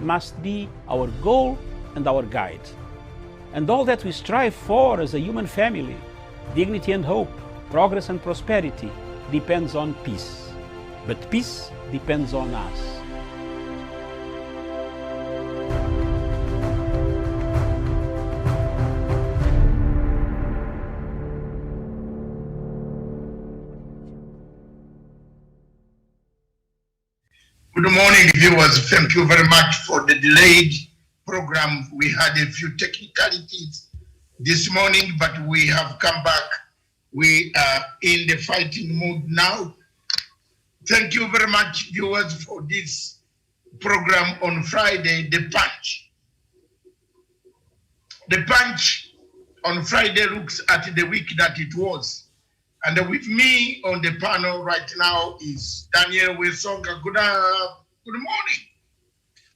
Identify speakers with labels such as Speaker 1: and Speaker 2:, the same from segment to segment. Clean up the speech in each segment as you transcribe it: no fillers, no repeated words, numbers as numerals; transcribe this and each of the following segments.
Speaker 1: must be our goal and our guide. And all that we strive for as a human family, dignity and hope, progress and prosperity, depends on peace. But peace depends on us.
Speaker 2: Good morning, viewers. Thank you very much for the delayed program. We had a few technicalities this morning, but we have come back. We are in the fighting mood now. Thank you very much, viewers, for this program on Friday, The Punch. The Punch on Friday looks at the week that it was. And with me on the panel right now is Daniel Wesonga. Good morning.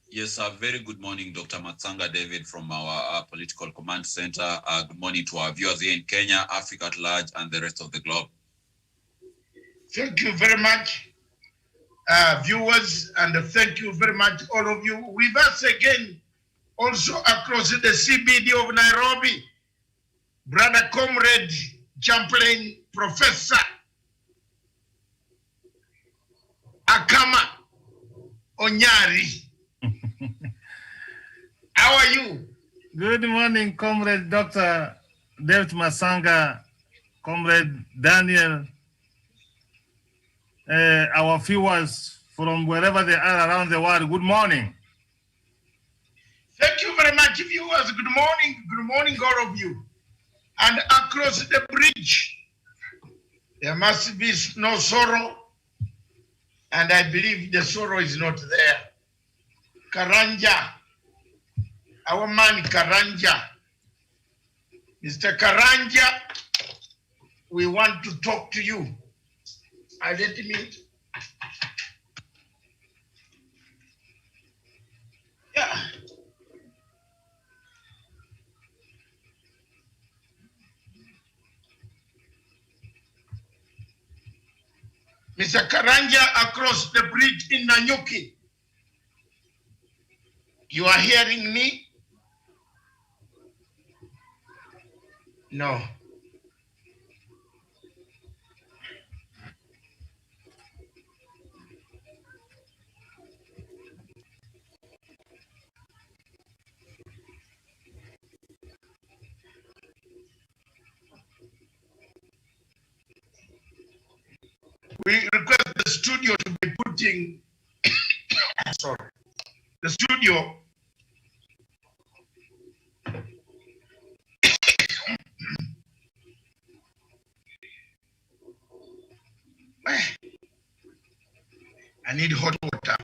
Speaker 3: Yes, a very good morning, Dr. Matsanga David from our Political Command Center. Good morning to our viewers here in Kenya, Africa at large, and the rest of the globe.
Speaker 2: Thank you very much, viewers, and thank you very much, all of you. With us again, also across the CBD of Nairobi, brother comrade, Champlain, Professor Akama Onyari. How are you?
Speaker 4: Good morning, Comrade Dr. David Masanga, Comrade Daniel, our viewers from wherever they are around the world. Good morning.
Speaker 2: Thank you very much, viewers. Good morning, all of you. And across the bridge, there must be no sorrow, and I believe the sorrow is not there. Karanja, our man Karanja. Mr. Karanja, we want to talk to you. Let me. Yeah. Mr. Karanja across the bridge in Nanyuki. You are hearing me? No. We request the studio to be putting, sorry, the studio I need hot water.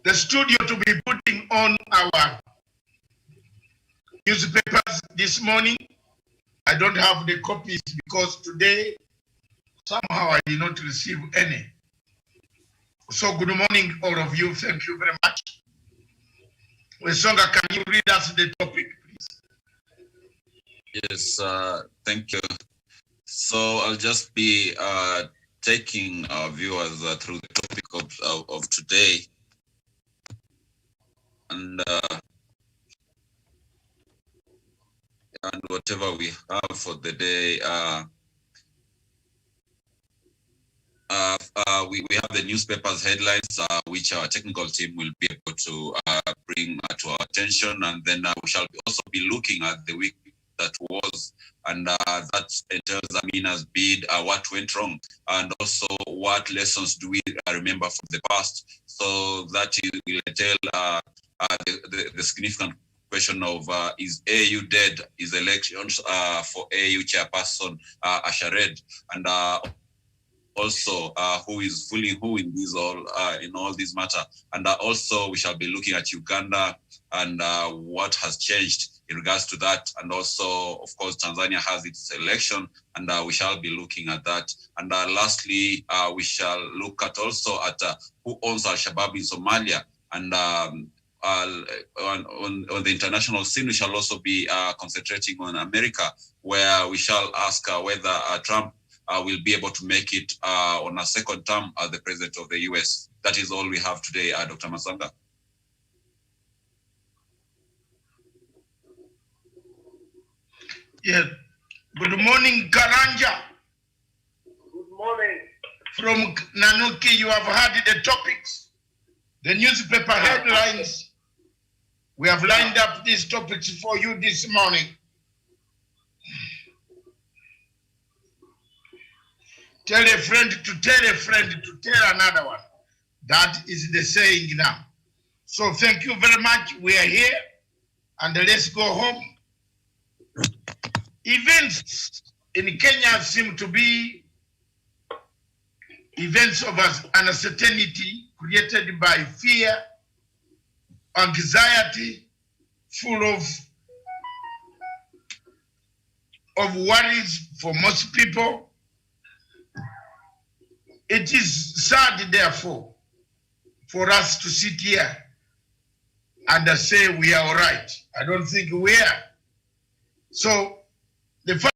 Speaker 2: The studio to be putting on our newspapers this morning. I don't have the copies because today somehow I did not receive any. So good morning, all of you. Thank you very much. Wesonga, can you read us the topic, please?
Speaker 3: Yes, thank you. So I'll just be taking our viewers through the topic of today. And whatever we have for the day, we have the newspapers headlines, which our technical team will be able to bring to our attention, and then we shall also be looking at the week that was, and that entails Amina'S bid, what went wrong, and also what lessons do we remember from the past. So that will entail the significant question of is AU dead? Is elections for AU chairperson a charade? And also who is fooling who in this in all this matter? And also we shall be looking at Uganda and what has changed in regards to that. And also, of course, Tanzania has its election, and we shall be looking at that. And lastly, we shall look at also at who owns Alshabaab in Somalia. And on the international scene, we shall also be concentrating on America, where we shall ask whether Trump will be able to make it on a second term as the president of the US. That is all we have today, Dr. Masanga.
Speaker 2: Yes. Good morning, Karanja.
Speaker 5: Good morning.
Speaker 2: From Nanuki, you have heard the topics, the newspaper headlines. We have lined up these topics for you this morning. Tell a friend to tell a friend to tell another one. That is the saying now. So thank you very much. We are here and let's go home. Events in Kenya seem to be events of uncertainty created by fear, anxiety, full of worries for most people. It is sad, therefore, for us to sit here and say we are all right. I don't think we are. So the first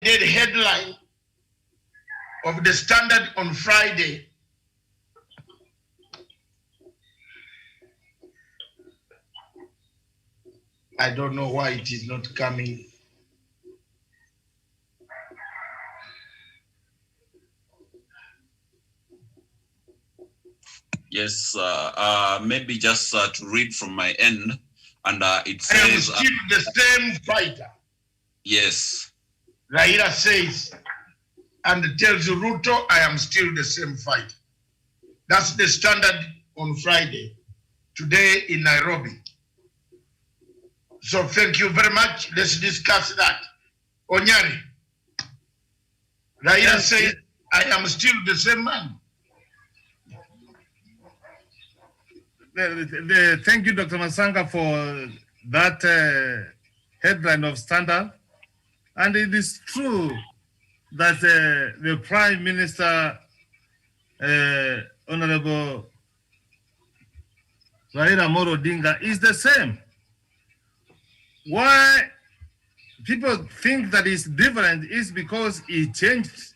Speaker 2: headline of the Standard on Friday I don't know why it is not coming.
Speaker 3: Yes, maybe just to read from my end, and it says,
Speaker 2: I am still the same fighter.
Speaker 3: Yes.
Speaker 2: Raila says, and tells Ruto, I am still the same fighter. That's the Standard on Friday, today in Nairobi. So thank you very much. Let's discuss that. Onyari, Raila says, I am still the same man.
Speaker 4: Thank you, Dr. Masanga, for that headline of Standard. And it is true that the Prime Minister, Honorable Raila Amolo Odinga, is the same. Why people think that it's different is because he changed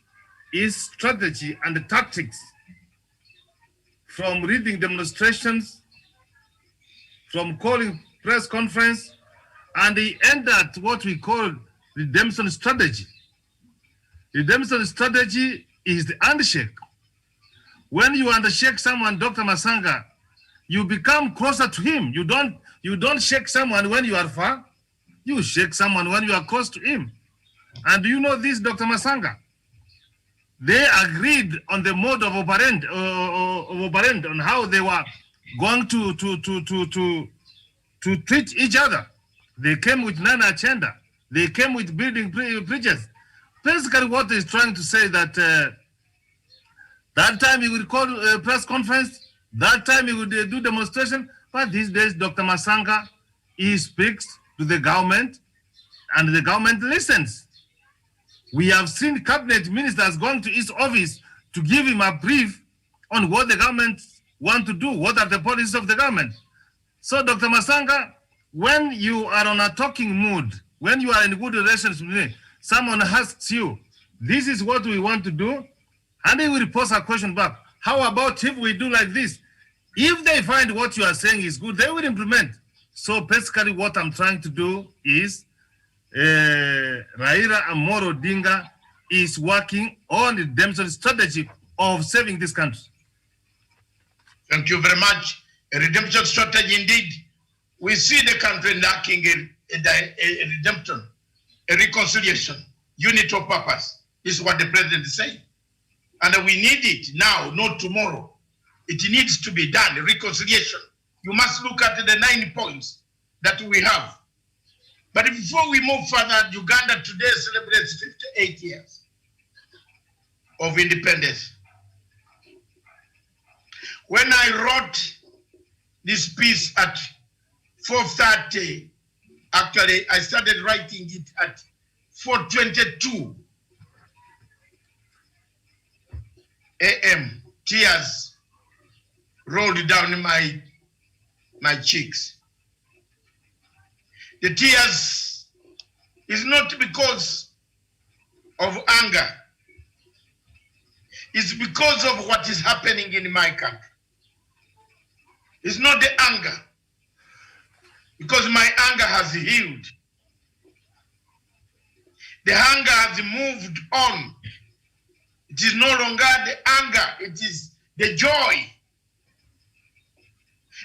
Speaker 4: his strategy and the tactics from reading demonstrations, from calling press conference, and he entered what we call redemption strategy. Redemption strategy is the handshake. When you handshake someone, Dr. Masanga, you become closer to him. You don't shake someone when you are far. You shake someone when you are close to him. And do you know this, Dr. Masanga? They agreed on the mode of operand on how they were going to treat each other. They came with non-agenda. They came with building bridges. Basically, what is trying to say that that time he would call a press conference, that time he would do demonstration, but these days, Dr. Masanga, he speaks to the government, and the government listens. We have seen cabinet ministers going to his office to give him a brief on what the government want to do, what are the policies of the government. So, Dr. Masanga, when you are on a talking mood, when you are in good relations with me, someone asks you, this is what we want to do, and they will pose a question back. How about if we do like this? If they find what you are saying is good, they will implement. So basically what I'm trying to do is Raila Amolo Odinga is working on the redemption strategy of saving this country.
Speaker 2: Thank you very much. A redemption strategy indeed. We see the country lacking a redemption, a reconciliation, unity of purpose. This is what the president is saying. And we need it now, not tomorrow. It needs to be done, reconciliation. You must look at the 9 points that we have. But before we move further, Uganda today celebrates 58 years of independence. When I wrote this piece at 4:30, actually I started writing it at 4:22 a.m. Tears rolled down my cheeks. The tears is not because of anger. is because of what is happening in my country. It's not the anger, because my anger has healed. The anger has moved on. It is no longer the anger, it is the joy.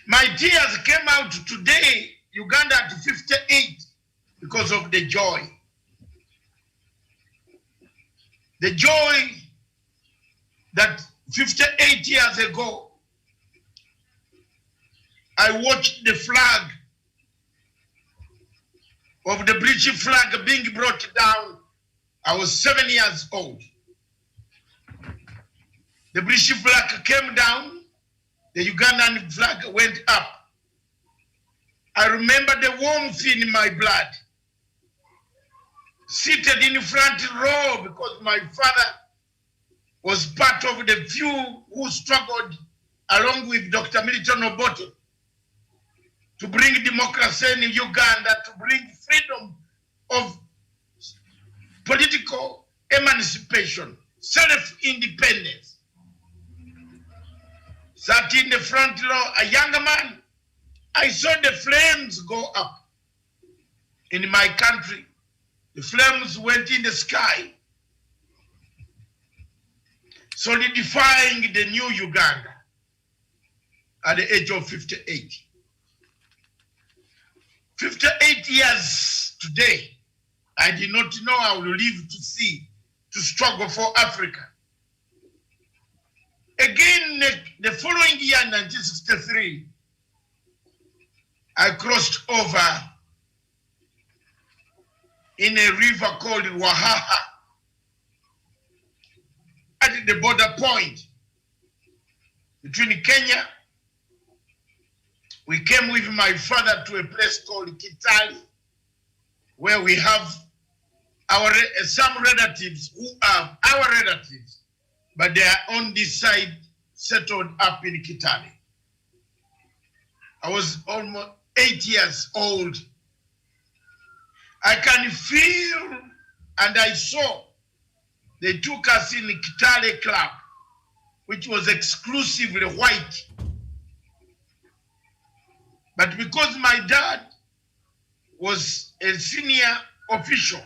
Speaker 2: My tears came out today, Uganda at 58, because of the joy. The joy that 58 years ago, I watched the flag of the British flag being brought down. I was 7 years old. The British flag came down, the Ugandan flag went up. I remember the warmth in my blood. Seated in the front row, because my father was part of the few who struggled along with Dr. Milton Obote to bring democracy in Uganda, to bring freedom of political emancipation, self-independence. Sat in the front row, a young man. I saw the flames go up in my country. The flames went in the sky, solidifying the new Uganda at the age of 58. 58 years today, I did not know I would live to struggle for Africa. Again, the following year, 1963, I crossed over in a river called Wahaha at the border point between Kenya. We came with my father to a place called Kitale, where we have some relatives who are our relatives, but they are on this side, settled up in Kitale. I was almost 8 years old. I can feel, and I saw, they took us in the Kitale Club, which was exclusively white. But because my dad was a senior official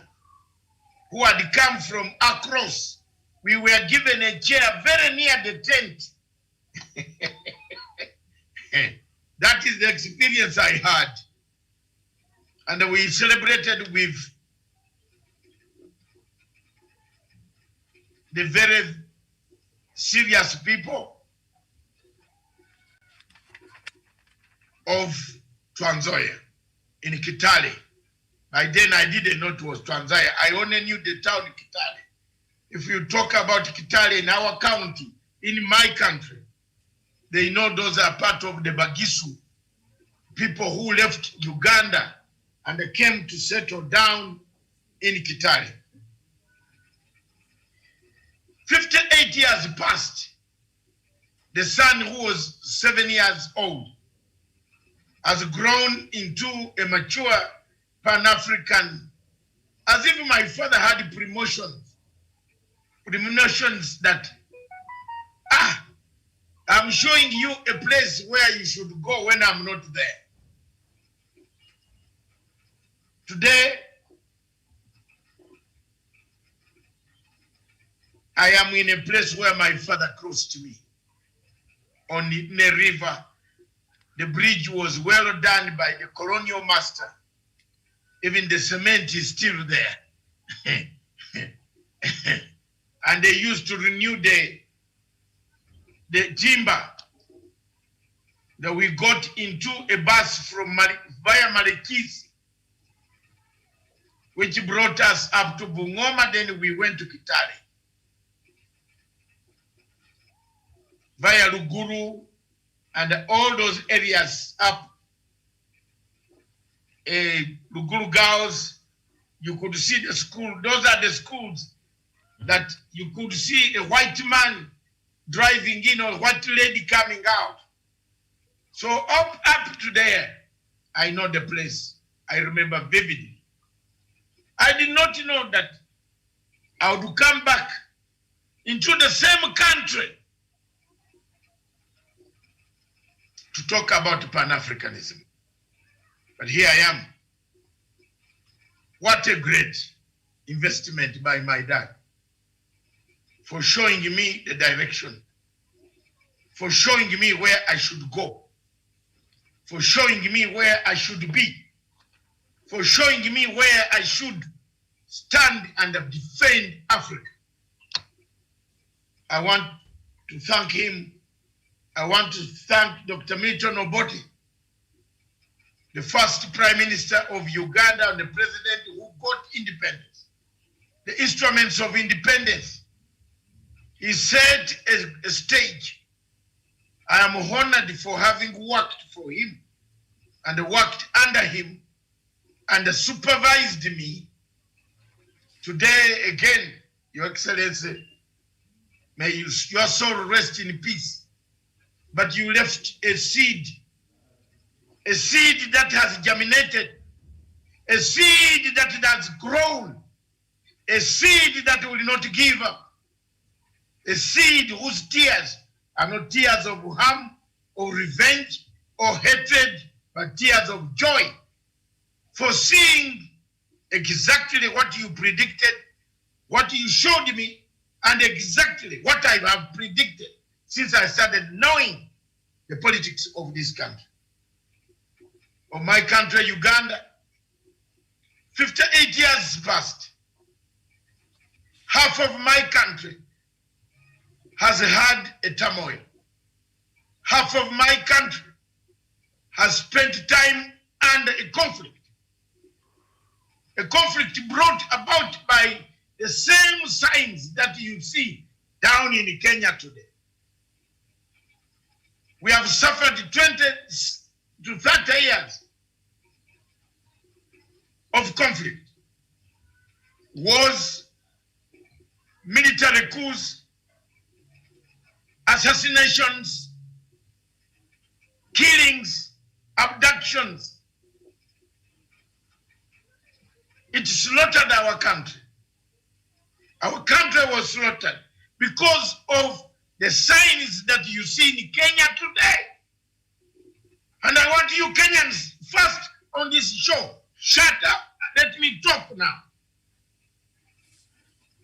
Speaker 2: who had come from across, we were given a chair very near the tent. That is the experience I had. And we celebrated with the very serious people of Tanzania in Kitale. By then I didn't know it was Tanzania. I only knew the town Kitale. If you talk about Kitale in our county, in my country, they know those are part of the Bagisu, people who left Uganda and they came to settle down in Kitale. 58 years passed. The son, who was 7 years old, has grown into a mature Pan-African, as if my father had promotions that, I'm showing you a place where you should go when I'm not there. Today, I am in a place where my father crossed me on a river. The bridge was well done by the colonial master. Even the cement is still there. And they used to renew the timber that we got into a bus from via Marikisi, which brought us up to Bungoma. Then we went to Kitale via Luguru and all those areas up Luguru Girls. You could see the school. Those are the schools that you could see a white man driving in or white lady coming out. So up to there, I know the place. I remember vividly. I did not know that I would come back into the same country to talk about Pan-Africanism. But here I am. What a great investment by my dad for showing me the direction, for showing me where I should go, for showing me where I should be, for showing me where I should stand and defend Africa. I want to thank him. I want to thank Dr. Milton Obote, the first Prime Minister of Uganda and the President who got independence, the instruments of independence. He set a stage. I am honored for having worked for him and worked under him and supervised me. Today, again, Your Excellency, may your soul rest in peace. But you left a seed that has germinated, a seed that has grown, a seed that will not give up, a seed whose tears are not tears of harm or revenge or hatred, but tears of joy for seeing exactly what you predicted, what you showed me, and exactly what I have predicted since I started knowing the politics of this country. Of my country, Uganda, 58 years passed. Half of my country has had a turmoil. Half of my country has spent time under a conflict brought about by the same signs that you see down in Kenya today. We have suffered 20 to 30 years of conflict, wars, military coups, assassinations, killings, abductions. It slaughtered our country. Our country was slaughtered because of the signs that you see in Kenya today. And I want you Kenyans first on this show, shut up, let me talk now.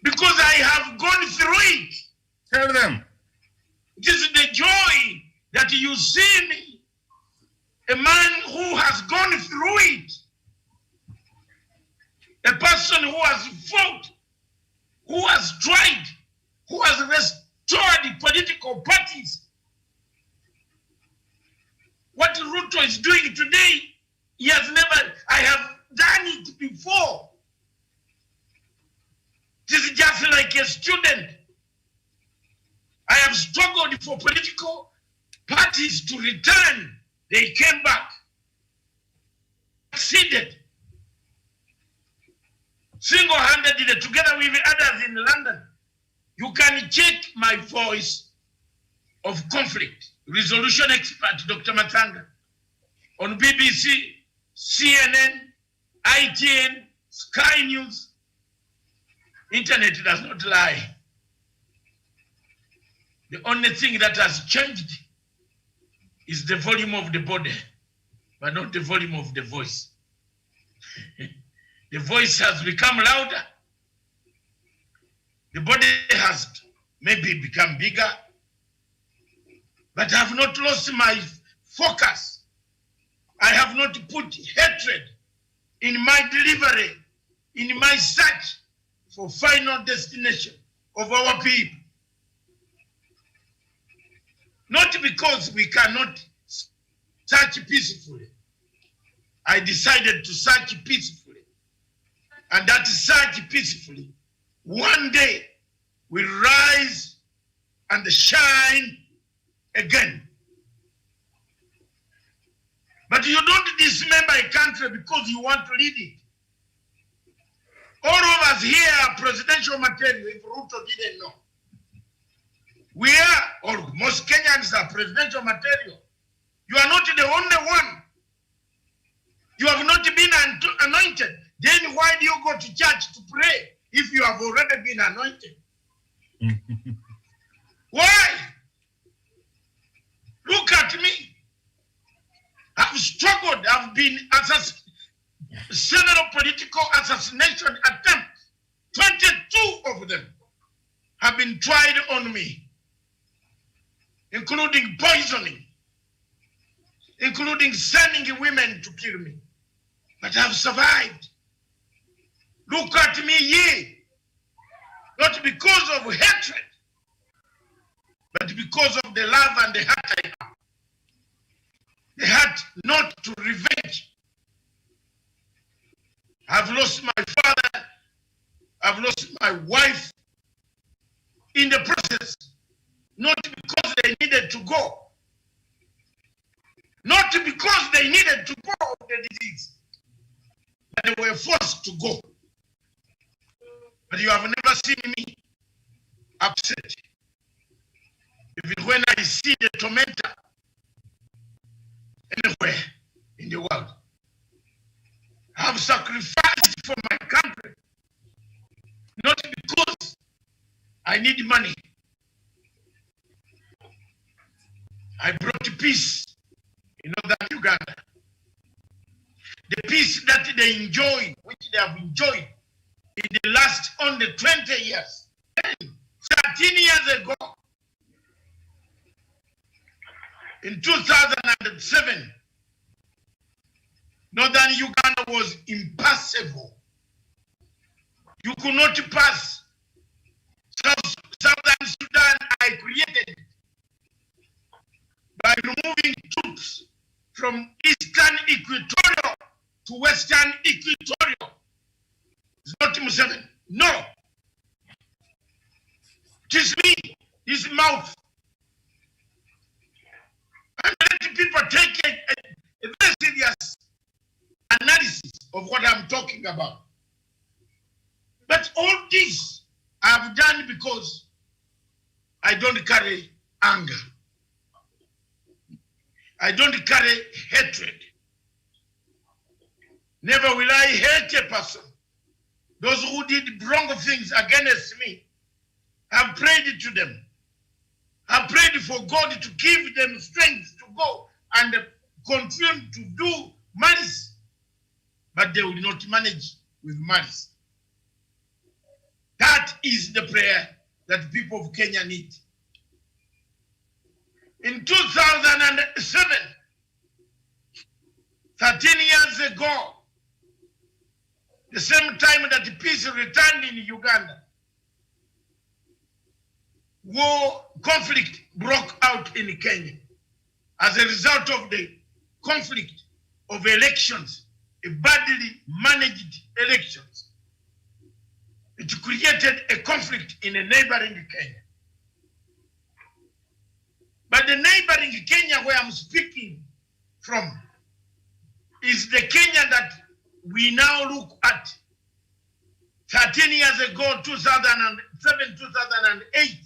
Speaker 2: Because I have gone through it.
Speaker 4: Tell them.
Speaker 2: It is the joy that you see me, a man who has gone through it, a person who has fought, who has tried, who has restored political parties. What Ruto is doing today, he has never, I have done it before. It is just like a student. I have struggled for political parties to return. They came back, succeeded. Single-handedly, together with others in London. You can check my voice of conflict resolution expert, Dr. Matanga, on BBC, CNN, ITN, Sky News. Internet does not lie. The only thing that has changed is the volume of the body, but not the volume of the voice. The voice has become louder. The body has maybe become bigger, but I have not lost my focus. I have not put hatred in my delivery, in my search for final destination of our people. Not because we cannot search peacefully. I decided to search peacefully. And that search peacefully, one day will rise and shine again. But you don't dismember a country because you want to lead it. All of us here are presidential material, if Ruto didn't know. We are, or most Kenyans are presidential material. You are not the only one. You have not been anointed. Then why do you go to church to pray if you have already been anointed? Why? Look at me. I've struggled. I've been several political assassination attempts. 22 of them have been tried on me, including poisoning, including sending women to kill me. But I've survived. Look at me here. Not because of hatred, but because of the love and the heart I have. The heart not to revenge. I've lost my father. I've lost my wife in the process. Not because they needed to go. Not because they needed to go of the disease. But they were forced to go. But you have never seen me upset. Even when I see the tormentor anywhere in the world, I have sacrificed for my country, not because I need money. I brought peace in northern Uganda. The peace that they enjoy, which they have enjoyed in the last only 20 years. 13 years ago, in 2007, northern Uganda was impassable. You could not pass. Southern Sudan, I created it by removing troops from eastern Equatorial to western Equatorial. It's not Museveni. No. It is me, his mouth. And let people take a very serious analysis of what I'm talking about. But all this I've done because I don't carry anger. I don't carry hatred. Never will I hate a person. Those who did wrong things against me, I've prayed to them. I've prayed for God to give them strength to go and continue to do malice. But they will not manage with malice. That is the prayer that people of Kenya need. In 2007, 13 years ago, the same time that peace returned in Uganda, conflict broke out in Kenya as a result of the conflict of elections, badly managed elections. It created a conflict in a neighboring Kenya. But the neighboring Kenya where I'm speaking from is the Kenya that we now look at. 13 years ago, 2007, 2008.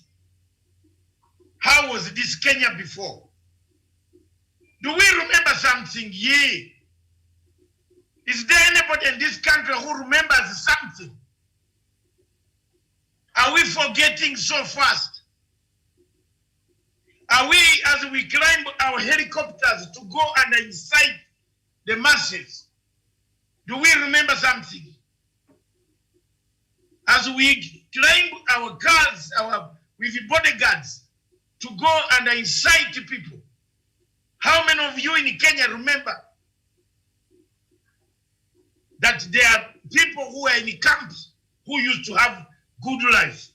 Speaker 2: How was this Kenya before? Do we remember something? Yeah. Is there anybody in this country who remembers something? Are we forgetting so fast? Are we, as we climb our helicopters to go and incite the masses, do we remember something? As we climb our cars, with bodyguards, to go and incite people, how many of you in Kenya remember that there are people who are in camps who used to have good life?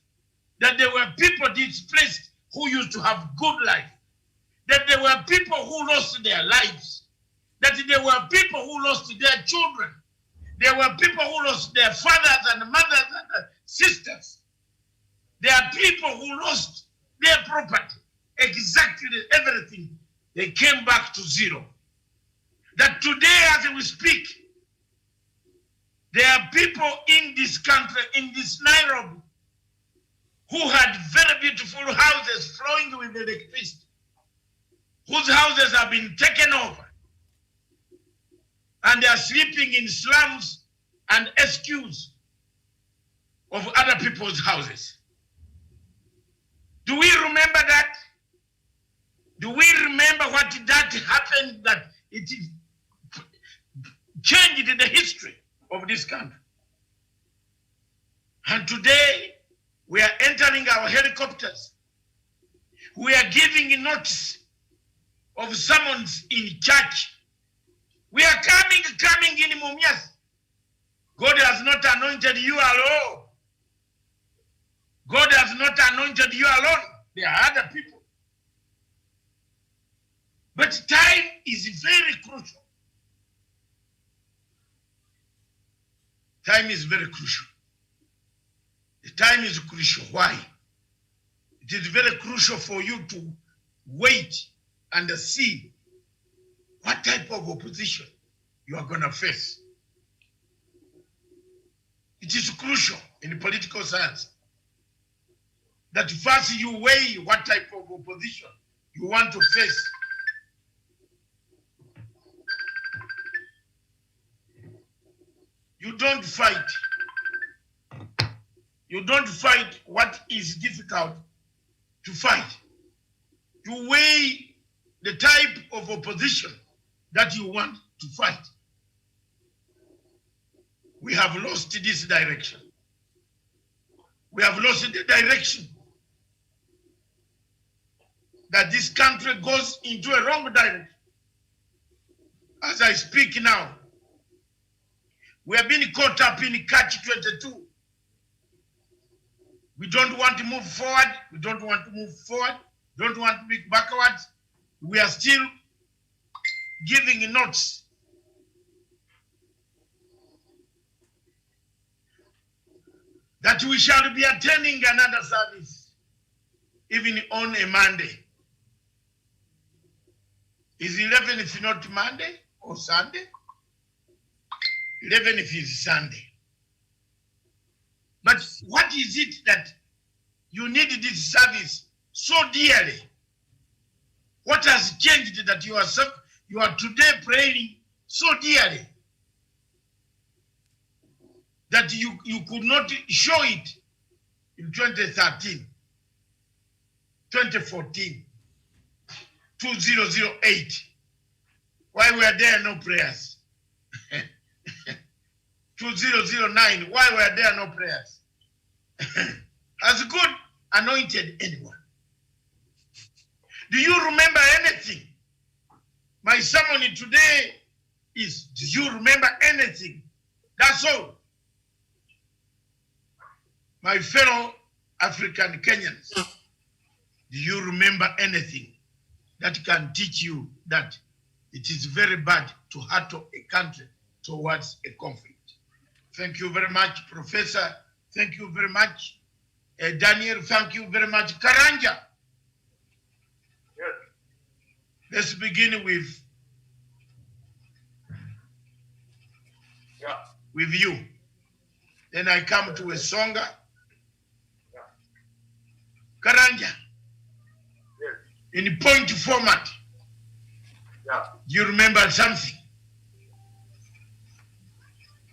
Speaker 2: That there were people displaced who used to have good life? That there were people who lost their lives? That there were people who lost their children? There were people who lost their fathers and mothers and sisters? There are people who lost their property, exactly everything. They came back to zero. That today, as we speak, there are people in this country, in this Nairobi, who had very beautiful houses flowing with electricity, whose houses have been taken over, and they are sleeping in slums and SQs of other people's houses. Do we remember that? Do we remember what that happened, that it changed the history of this country? And today, we are entering our helicopters. We are giving a notice of summons in church. We are coming in Mumias. God has not anointed you alone. God has not anointed you alone. There are other people. But time is very crucial. Time is very crucial. The time is crucial. Why? It is very crucial for you to wait and see what type of opposition you are going to face. It is crucial in political science that first you weigh what type of opposition you want to face. You don't fight. You don't fight what is difficult to fight. You weigh the type of opposition that you want to fight. We have lost this direction. We have lost the direction that this country goes into a wrong direction. As I speak now, we have been caught up in catch-22. We don't want to move forward. We don't want to move forward. Don't want to move backwards. We are still giving notes. That we shall be attending another service, even on a Monday. Is 11th not Monday or Sunday? 11th is Sunday. But what is it that you need this service so dearly? What has changed that you are today praying so dearly that you could not show it in 2013, 2014, 2008? Why were there no prayers? 2009, why were there no prayers? Has God anointed anyone? Do you remember anything? My sermon today is, do you remember anything? That's all. My fellow African Kenyans, do you remember anything that can teach you that it is very bad to hurtle a country towards a conflict? Thank you very much, Professor. Thank you very much. Daniel, thank you very much. Karanja.
Speaker 5: Yes.
Speaker 2: Let's begin with you. Then I come to a Songa. Karanja.
Speaker 5: Yes.
Speaker 2: In point format.
Speaker 5: Yeah.
Speaker 2: You remember something?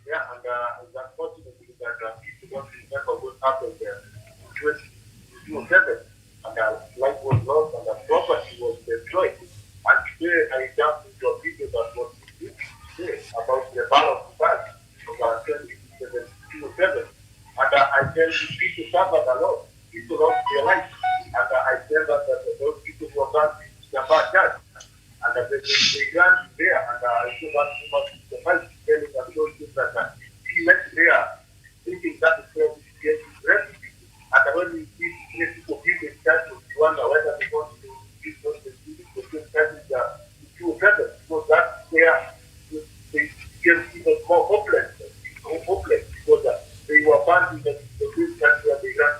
Speaker 5: Yeah, and it's unfortunately that people don't remember what happened there. 2007, and life was lost and property was destroyed. And today I jumped into a video that was today about the Battle of Bad of 2007. And I tell you, people suffered a lot. People lost their lives. And I tell that those people were not the bad guys. And they ran there, and I feel that too much the fight telling and showing that he went there thinking that is where we get refugees. And when we see people in church of Uganda, whether they want to give those churches to present, so that's where they get even more hopeless because they were banned in the country where they ran.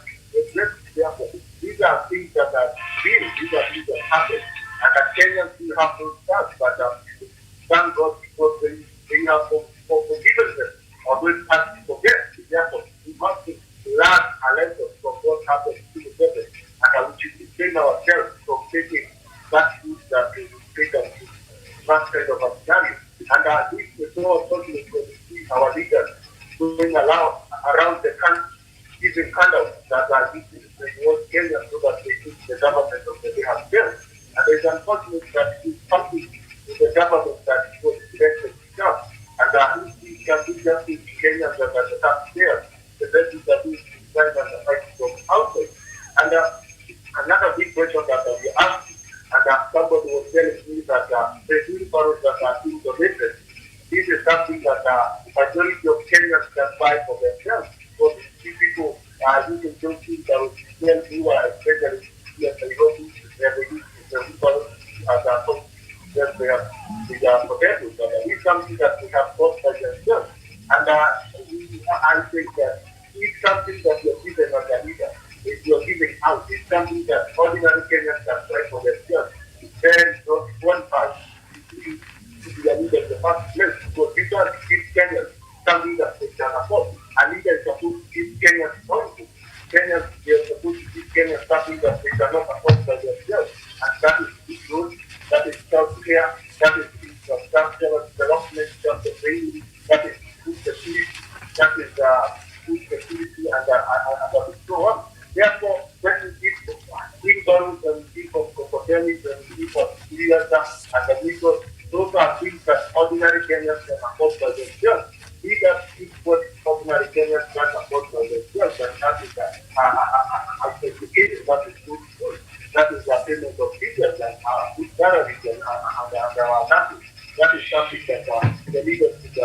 Speaker 5: Therefore, these are things that are real, these are things that happen. And the Kenyans still have those stuff, but thank God because they have forgiven them or those parties forget. Therefore, we must learn a lesson from what happened to the people and we should train ourselves from taking that route that we take us to that kind of a scenario. And this is so unfortunate when we see our leaders going around the country, giving handouts that are used to reward Kenyans so that they could something with the government that was elected itself. And we can do just in Kenya that are the taxpayers, the best that is inside and the fight from outside. And another big question that we asked, and somebody was telling me that the wheelbarrows that are being donated, this is something that the majority of Kenyans can buy for themselves. So these people are using those wheelbarrows who are especially here in Nairobi, where they use the wheelbarrows as they are potatoes. It's something that we have bought by themselves. And I think that it's something that you're given as a leader. If you're giving out, it's something that ordinary Kenyans can try for themselves. Then one part to be a leader in the first place, because we don't give Kenyans something that they can afford. A leader is supposed to give Kenyans something. Kenyans, they're supposed to give Kenyans something that they cannot afford by themselves. And that is big roads, that is healthcare, that is infrastructural development, that is training, that is food security, that is food security, and so on. Therefore, when we give wheelbarrows and give opportunities and give experience and the legal, those are things that ordinary Kenyans can afford by themselves. These are things what ordinary Kenyans can afford by themselves, and that is education, that is good. That is the payment of teachers and good salaries and our taxes. That is something that the leaders is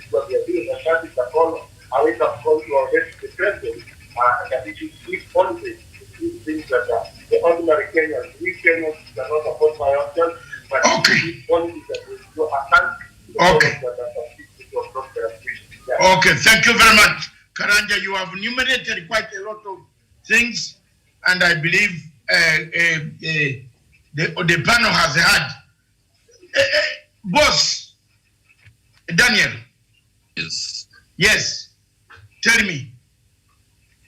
Speaker 5: what they are doing, and that is the call, a wake-up call to our president. And that it should keep policies, these things that the ordinary Kenyans, we Kenyans cannot afford by ourselves, but these policies that will do a country.
Speaker 2: Okay. Okay, thank you very much. Karanja, you have enumerated quite a lot of things, and I believe the panel has had. Boss, Daniel.
Speaker 3: Yes.
Speaker 2: Yes, tell me.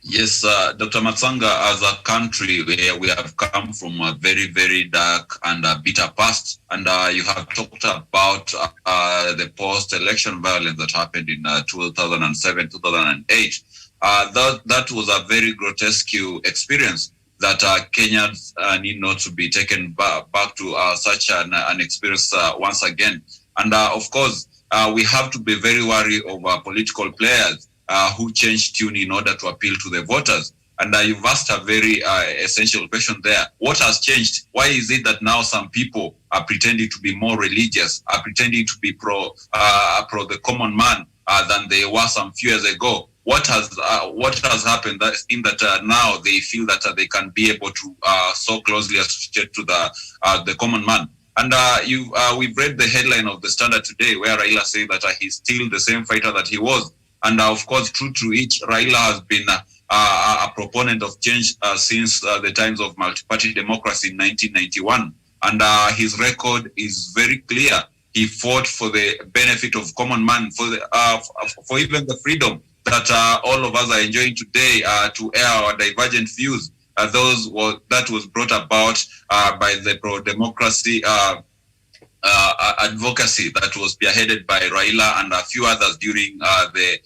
Speaker 3: Yes, Dr. Matsanga, as a country where we have come from a very, very dark and bitter past, and you have talked about the post-election violence that happened in 2007, 2008. That was a very grotesque experience that Kenyans need not to be taken back to such an experience once again. And of course, we have to be very wary of political players who change tune in order to appeal to the voters. And you've asked a very essential question there. What has changed? Why is it that now some people are pretending to be more religious, are pretending to be pro the common man than they were some few years ago? What has happened in that now they feel that they can be able to so closely associate to the common man? And we've read the headline of the Standard today where Raila said that he's still the same fighter that he was. And of course, true to each, Raila has been a proponent of change since the times of multi-party democracy in 1991. And his record is very clear. He fought for the benefit of common man, for even the freedom that all of us are enjoying today to air our divergent views. That was brought about by the pro-democracy advocacy that was spearheaded by Raila and a few others during the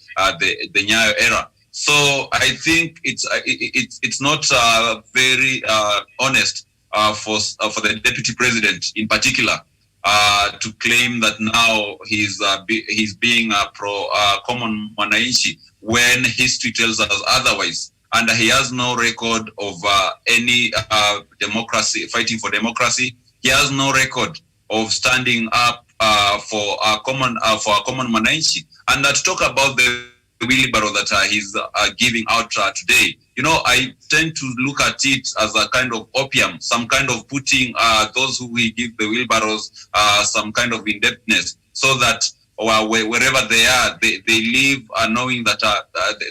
Speaker 3: Nyayo era. So I think it's not very honest for the deputy president in particular to claim that now he's being a pro common mwananchi when history tells us otherwise. And he has no record of any democracy, fighting for democracy. He has no record of standing up for a common mwananchi. And to talk about the wheelbarrow that he's giving out today, you know, I tend to look at it as a kind of opium, some kind of putting those who we give the wheelbarrows some kind of indebtedness, so that wherever they are, they live knowing that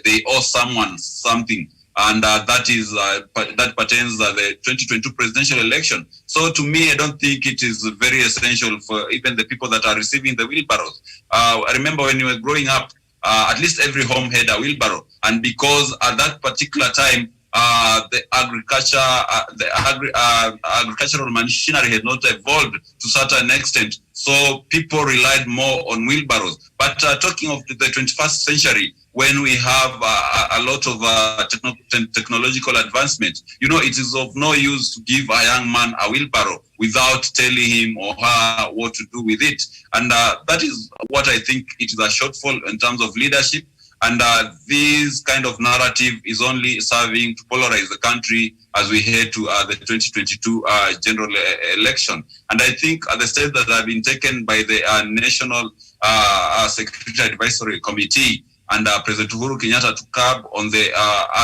Speaker 3: they owe someone something. And that pertains the 2022 presidential election. So to me, I don't think it is very essential for even the people that are receiving the wheelbarrows. I remember when you were growing up, at least every home had a wheelbarrow. And because at that particular time, the agricultural machinery had not evolved to a certain extent, so people relied more on wheelbarrows. But talking of the 21st century, when we have a lot of technological advancement. It is of no use to give a young man a wheelbarrow without telling him or her what to do with it. And that is what I think it is a shortfall in terms of leadership. And this kind of narrative is only serving to polarize the country as we head to the 2022 general election. And I think the steps that have been taken by the National Security Advisory Committee and President Uhuru Kenyatta to curb on the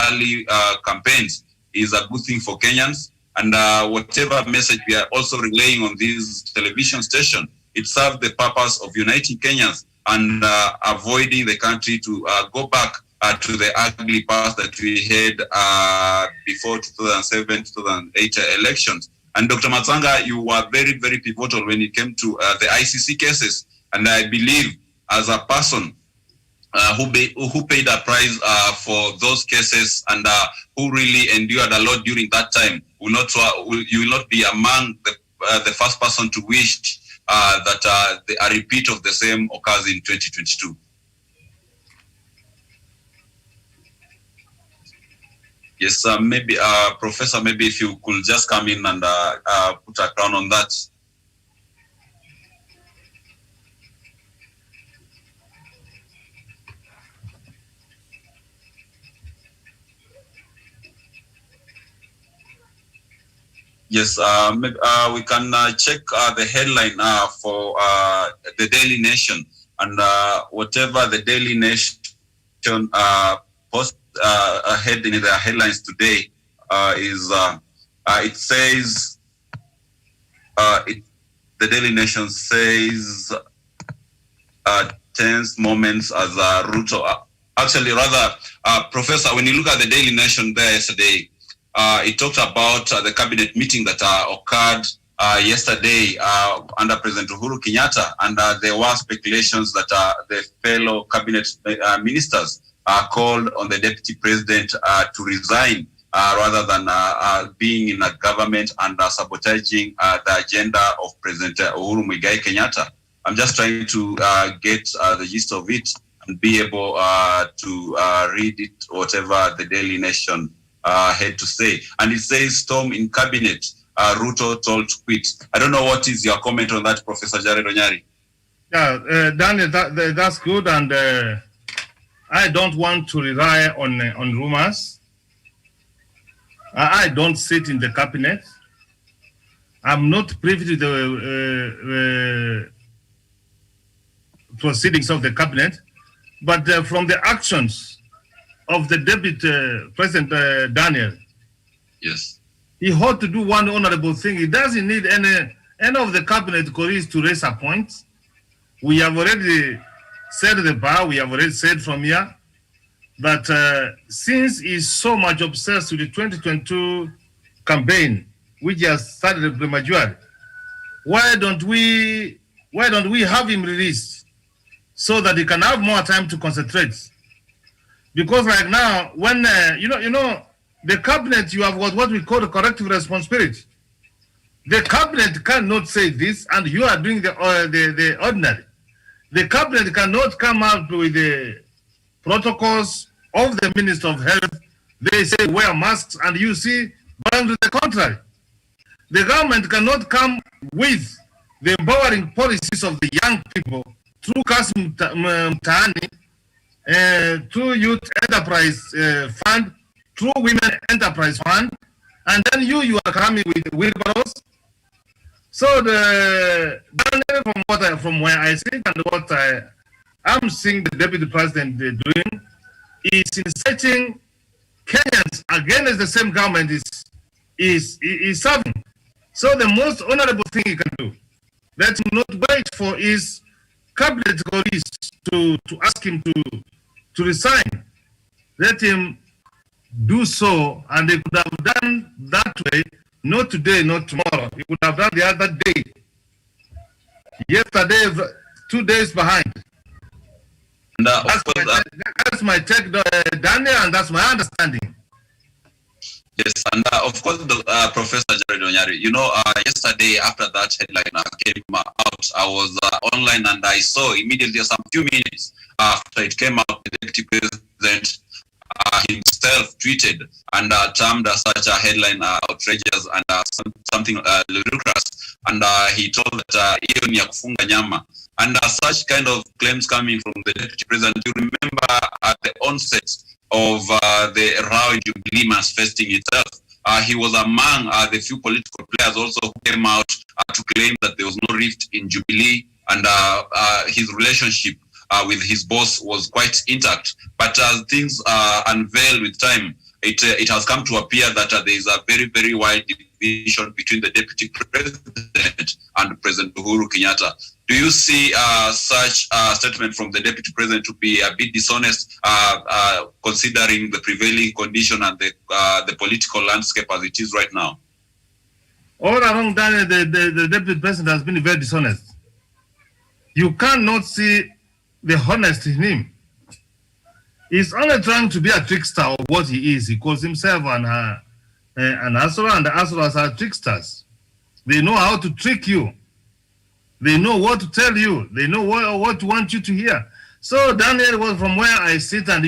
Speaker 3: early campaigns is a good thing for Kenyans. And whatever message we are also relaying on this television station, it serves the purpose of uniting Kenyans and avoiding the country to go back to the ugly past that we had before 2007-2008 elections. And Dr. Matsanga, you were very, very pivotal when it came to the ICC cases. And I believe as a person who paid a price for those cases and who really endured a lot during that time, you will not be among the first person to wish that a repeat of the same occurs in 2022. Yes, maybe Professor, maybe if you could just come in and put a crown on that. Yes, maybe, we can check the headline for the Daily Nation, and whatever the Daily Nation post ahead in their headlines today is it says the Daily Nation says tense moments as Ruto. Actually, rather, Professor, when you look at the Daily Nation there yesterday, it talked about the cabinet meeting that occurred yesterday under President Uhuru Kenyatta, and there were speculations that the fellow cabinet ministers called on the deputy president to resign rather than being in a government and sabotaging the agenda of President Uhuru Muigai Kenyatta. I'm just trying to get the gist of it and be able to read it, whatever the Daily Nation had to say. And it says, storm in cabinet, Ruto told to quit. I don't know what is your comment on that, Professor Charade Onyari.
Speaker 4: Yeah, Daniel, that's good. And I don't want to rely on rumors. I don't sit in the cabinet. I'm not privy to the proceedings of the cabinet, but from the actions of the Deputy President Daniel,
Speaker 3: yes,
Speaker 4: he ought to do one honorable thing. He doesn't need any of the cabinet colleagues to raise a point. We have already said the bar, we have already said from here that since he's so much obsessed with the 2022 campaign, which has started prematurely, why don't we have him released so that he can have more time to concentrate? Because right now, when you know, the cabinet, you have what we call the corrective responsibility. The cabinet cannot say this, and you are doing the ordinary. The cabinet cannot come out with the protocols of the Minister of Health. They say wear masks, and you see going to the contrary. The government cannot come with the empowering policies of the young people through Kasim Mtaani, through Youth Enterprise Fund, through Women Enterprise Fund, and then you are coming with wheelbarrows. So from where I sit and what I'm seeing the Deputy President doing is inciting Kenyans against the same government is serving. So the most honorable thing he can do, let him not wait for his cabinet colleagues to ask him to resign. Let him do so, and they could have done that way, not today, not tomorrow. He could have done the other day. Yesterday, 2 days behind.
Speaker 3: And,
Speaker 4: that's my take, Daniel, and that's my understanding.
Speaker 3: Yes, and of course, Professor Charade Onyari, yesterday after that headline came out, I was online and I saw immediately some few minutes after it came out, the deputy president himself tweeted and termed such a headline outrageous and something ludicrous. And he told that hiyo ni ya kufunga nyama. And such kind of claims coming from the deputy president. You remember at the onset of the row in Jubilee manifesting itself, he was among the few political players also who came out to claim that there was no rift in Jubilee, and his relationship with his boss was quite intact. But as things unveil with time, it has come to appear that there is a very, very wide division between the deputy president and President Uhuru Kenyatta. Do you see such a statement from the deputy president to be a bit dishonest, considering the prevailing condition and the political landscape as it is right now?
Speaker 4: All along, Daniel, the deputy president has been very dishonest. You cannot see the honest in him. He's only trying to be a trickster of what he is. He calls himself an Asura, and the Asuras are tricksters. They know how to trick you. They know what to tell you. They know what to want you to hear. So Daniel was from where I sit, and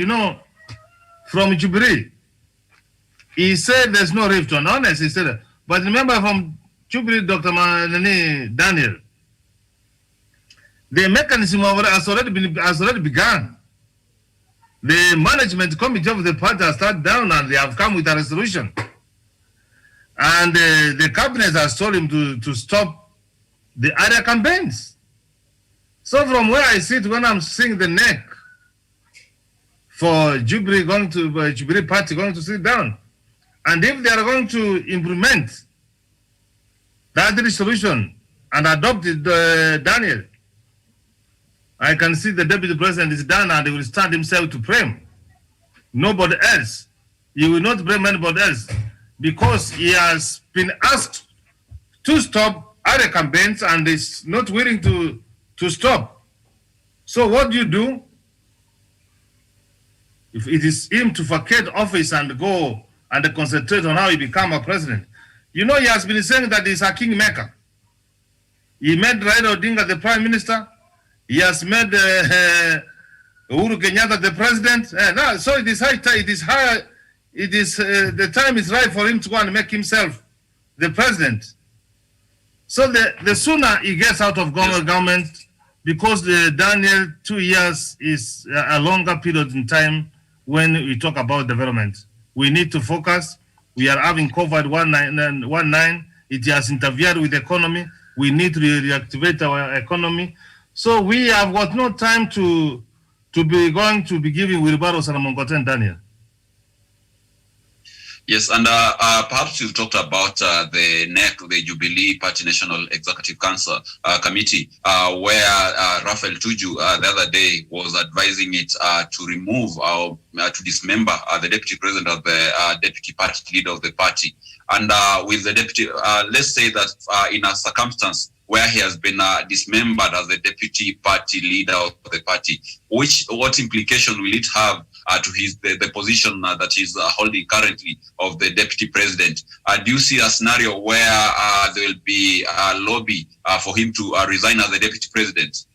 Speaker 4: from Jubilee. He said there's no rift on honest. He said, but remember from Jubilee, Dr. Daniel, the mechanism has already begun. The management committee of the party has sat down and they have come with a resolution. And the cabinet has told him to stop the area campaigns. So from where I sit, when I'm seeing the neck for Jubilee Jubilee party going to sit down, and if they are going to implement that resolution and adopt it, Daniel, I can see the deputy president is done and he will stand himself to blame. Nobody else. He will not blame anybody else because he has been asked to stop other campaigns and is not willing to stop. So what do you do? If it is him to vacate office and go and concentrate on how he become a president. He has been saying that he's a kingmaker. He made Raila Odinga the prime minister. He has made Uhuru Kenyatta the president. So it is high. The time is right for him to go and make himself the president. So the sooner he gets out of government, because the Daniel 2 years is a longer period in time when we talk about development. We need to focus. We are having COVID-19. It has interfered with the economy. We need to reactivate our economy. So we have got no time to be going to be giving wheelbarrows and Mongoten, Daniel.
Speaker 3: Yes, and perhaps you talked about the NEC, the Jubilee Party National Executive Council Committee, where Raphael Tuju the other day was advising it to remove or to dismember the deputy president of the deputy party leader of the party. And with the deputy, let's say that in a circumstance where he has been dismembered as the deputy party leader of the party, what implication will it have to the position that he's holding currently of the deputy president? Do you see a scenario where there will be a lobby for him to resign as the deputy president?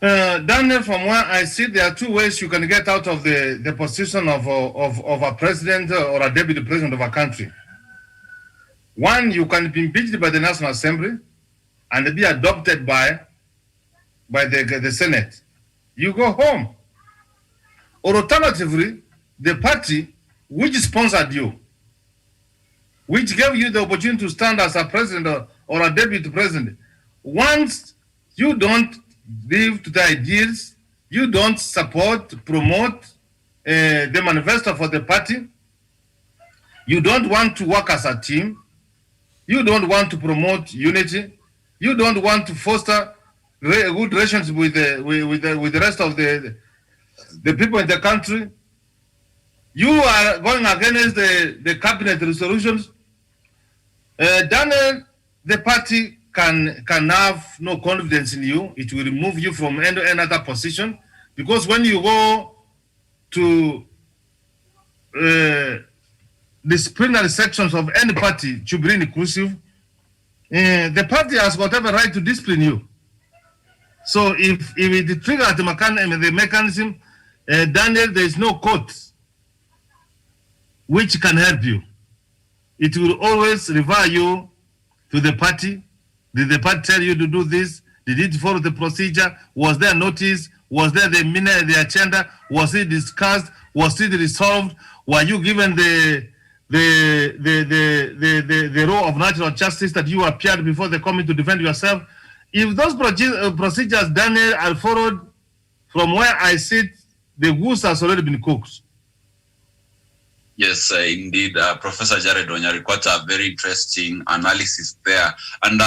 Speaker 4: Daniel, from where I see, there are two ways you can get out of the position of a president or a deputy president of a country. One, you can be impeached by the National Assembly and be adopted by the Senate. You go home. Or alternatively, the party which sponsored you, which gave you the opportunity to stand as a president or a deputy president, once you don't live to the ideals, you don't support, promote the manifesto for the party, you don't want to work as a team, you don't want to promote unity, you don't want to foster good relations with the rest of the people in the country, you are going against the cabinet resolutions. Daniel, the party can have no confidence in you. It will remove you from any other position, because when you go to disciplinary sections of any party, Jubilee inclusive, the party has whatever right to discipline you. So if it triggers the mechanism, Daniel, there is no court which can help you. It will always refer you to the party. Did the party tell you to do this? Did it follow the procedure? Was there notice? Was there the minute, the agenda? Was it discussed? Was it resolved? Were you given the law of natural justice that you appeared before the committee to defend yourself? If those procedures, Daniel, are followed, from where I sit, the goose has already been cooked.
Speaker 3: Yes, indeed, Professor Jared Onyari, quite a very interesting analysis there. And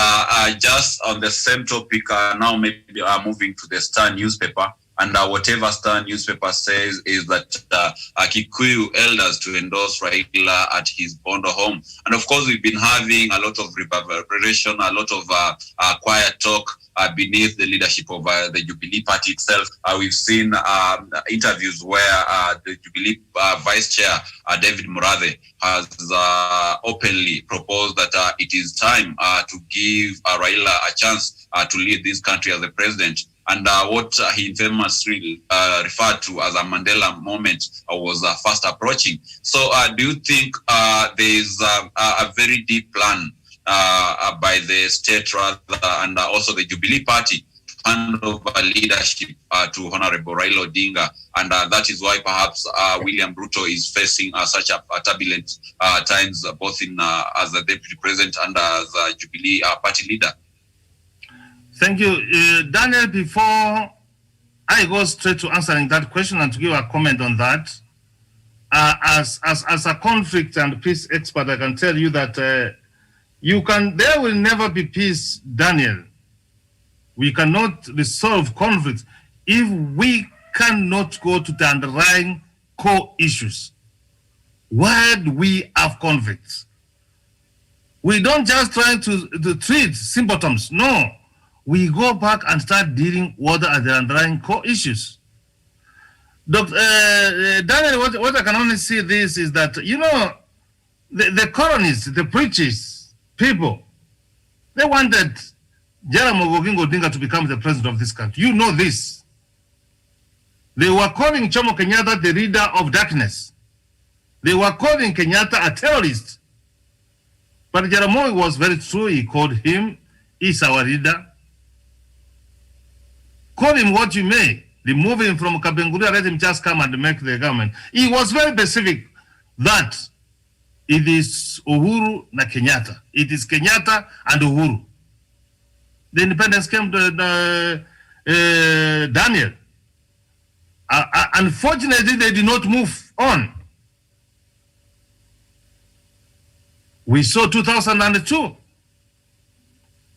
Speaker 3: just on the same topic, now maybe moving to the Star newspaper, and whatever Star newspaper says is that Kikuyu elders to endorse Raila at his Bondo home. And of course, we've been having a lot of reverberation, a lot of quiet talk beneath the leadership of the Jubilee Party itself. We've seen interviews where the Jubilee Vice Chair, David Murathe, has openly proposed that it is time to give Raila a chance to lead this country as the president. And what he famously referred to as a Mandela moment was fast approaching. So do you think there is a very deep plan by the state rather and also the Jubilee Party to hand over leadership to Honorable Raila Odinga, and that is why perhaps William Ruto is facing such a turbulent times, both in as the deputy president and as a Jubilee party leader?
Speaker 4: Thank you, Daniel. Before I go straight to answering that question and to give a comment on that, as a conflict and peace expert, I can tell you that there will never be peace, Daniel. We cannot resolve conflicts if we cannot go to the underlying core issues. Why do we have conflicts? We don't just try to treat symptoms. No, we go back and start dealing what are the underlying core issues. Daniel, what I can only see this is that, you know, the colonists, the preachers, people, they wanted Jaramogi Oginga Odinga to become the president of this country. You know this. They were calling Jomo Kenyatta the leader of darkness. They were calling Kenyatta a terrorist. But Jaramogi was very true. He called him, he's our leader. Call him what you may. Remove him from Kabenguria, let him just come and make the government. He was very specific that it is Uhuru na Kenyatta. It is Kenyatta and Uhuru. The independence came to Daniel. Unfortunately, they did not move on. We saw 2002.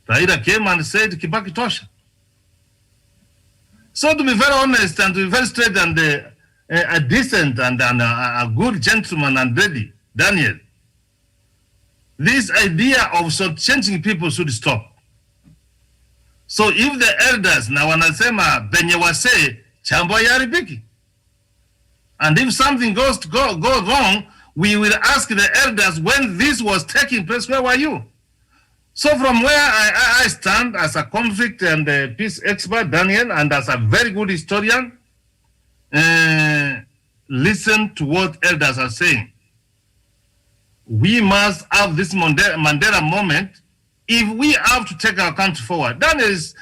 Speaker 4: Raila came and said, Kibaki Tosha. So to be very honest and to be very straight and a decent and a good gentleman and ready, Daniel, this idea of changing people should stop. So if the elders now wanasema benye wase chambo yaribiki, and if something goes wrong, we will ask the elders when this was taking place, where were you? So from where I stand as a conflict and peace expert, Daniel, and as a very good historian, listen to what elders are saying. We must have this Mandela moment if we have to take our country forward. Daniel is,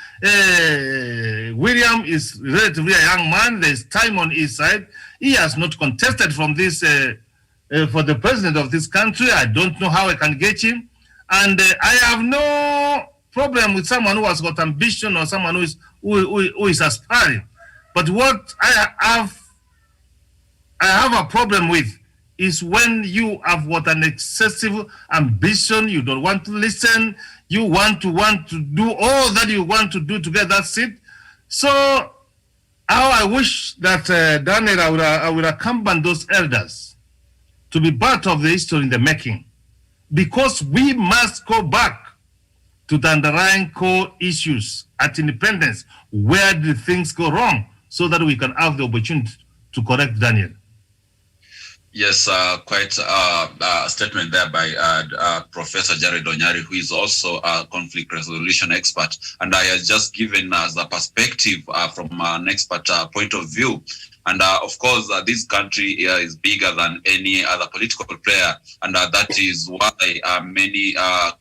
Speaker 4: William is relatively a young man. There's time on his side. He has not contested from this for the president of this country. I don't know how I can get him. And I have no problem with someone who has got ambition or someone who is aspiring. But what I have a problem with is when you have what an excessive ambition, you don't want to listen, you want to do all that you want to do to get that seat. So how I wish that Daniel, I would accompany those elders to be part of the history in the making. Because we must go back to the underlying core issues at independence. Where did things go wrong? So that we can have the opportunity to correct Daniel.
Speaker 3: Yes, quite a statement there by Professor Jared Onyari, who is also a conflict resolution expert. And I have just given us a perspective from an expert point of view. And of course, this country is bigger than any other political player. And that is why many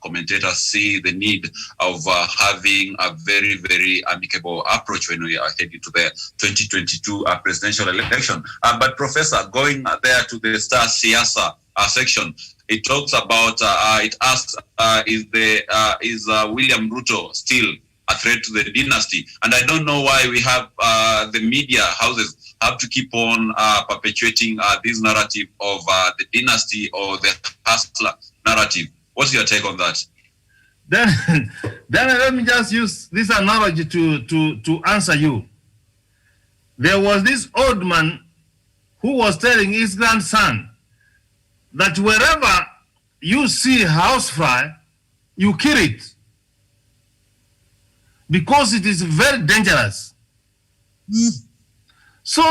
Speaker 3: commentators see the need of having a very, very amicable approach when we are heading to the 2022 presidential election. But Professor, going there to the Star Siasa section, it talks about, it asks, is William Ruto still a threat to the dynasty? And I don't know why we have the media houses have to keep on perpetuating this narrative of the dynasty or the hustler narrative. What's your take on that?
Speaker 4: Then let me just use this analogy to answer you. There was this old man who was telling his grandson that wherever you see housefly, you kill it, because it is very dangerous. So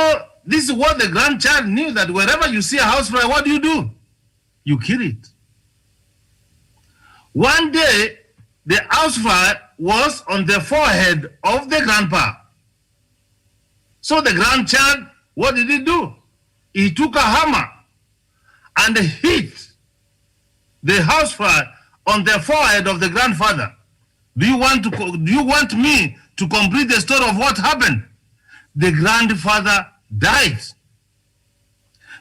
Speaker 4: this is what the grandchild knew, that wherever you see a housefly, what do? You kill it. One day, the housefly was on the forehead of the grandpa. So the grandchild, what did he do? He took a hammer and hit the housefly on the forehead of the grandfather. Do you want me to complete the story of what happened? The grandfather died.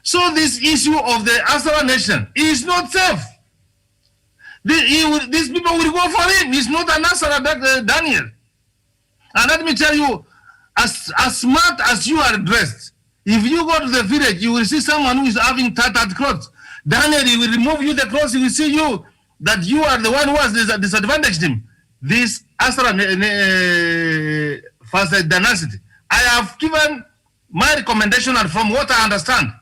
Speaker 4: So this issue of the Asara nation is not safe. These people will go for him. He's not an Asara, Daniel. And let me tell you, as smart as you are dressed, if you go to the village, you will see someone who is having tattered clothes. Daniel, he will remove you the clothes, he will see you, that you are the one who has disadvantaged him. This Asara dynasty. I have given my recommendation, and from what I understand,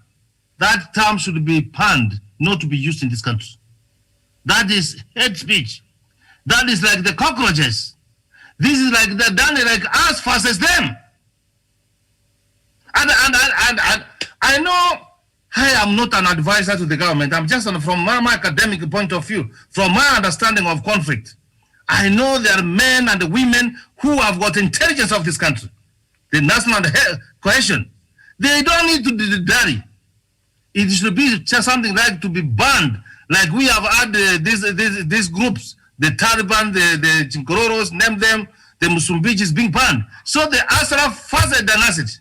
Speaker 4: that term should be banned, not to be used in this country. That is hate speech. That is like the cockroaches. This is like the Daniel, like us versus them. And I know I am not an advisor to the government. I'm just from my academic point of view, from my understanding of conflict. I know there are men and women who have got intelligence of this country, the national cohesion. They don't need to dairy. It should be just something like to be banned, like we have had these groups, the Taliban, the Chinkororos, name them, the Msumbijis being banned. So the Ashraf Fazal dynasty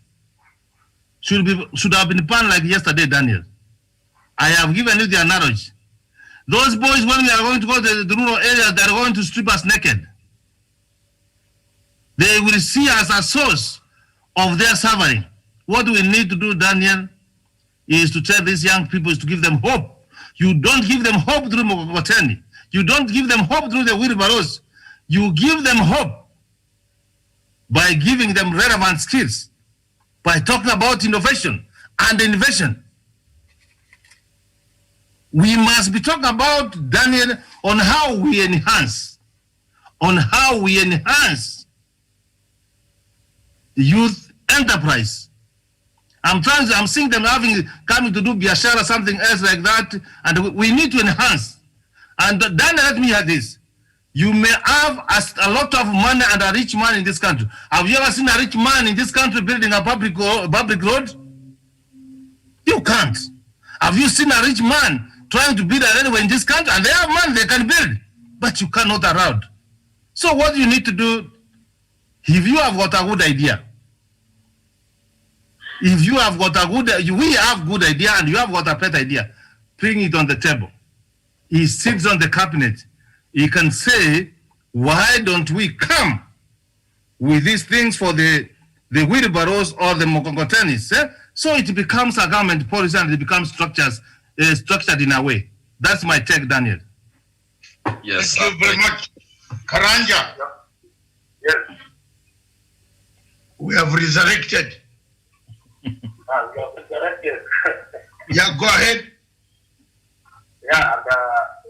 Speaker 4: should have been banned like yesterday, Daniel. I have given you the analogy. Those boys, when they are going to go to the rural areas, they are going to strip us naked. They will see us as a source of their suffering. What we need to do, Daniel, is to tell these young people, is to give them hope. You don't give them hope through Mokoteni. You don't give them hope through the wheelbarrows. You give them hope by giving them relevant skills, by talking about innovation and innovation. We must be talking about, Daniel, on how we enhance youth enterprise. I'm seeing them coming to do biashara, something else like that, and we need to enhance. And Daniel, let me add this. You may have a lot of money and a rich man in this country. Have you ever seen a rich man in this country building a public road? You can't. Have you seen a rich man trying to build a railway in this country? And they have money they can build, but you cannot around. So what you need to do, if you have got a good idea, if you have got a good, we have good idea and you have got a better idea, bring it on the table. He sits on the cabinet. He can say, why don't we come with these things for the wheelbarrows or the mokongotenis? Eh? So it becomes a government policy and it becomes structured in a way. That's my take, Daniel.
Speaker 3: Yes.
Speaker 2: Thank you very much. Karanja.
Speaker 5: Yes.
Speaker 2: We have resurrected.
Speaker 5: We have resurrected.
Speaker 2: Yeah, go ahead.
Speaker 5: Yeah, and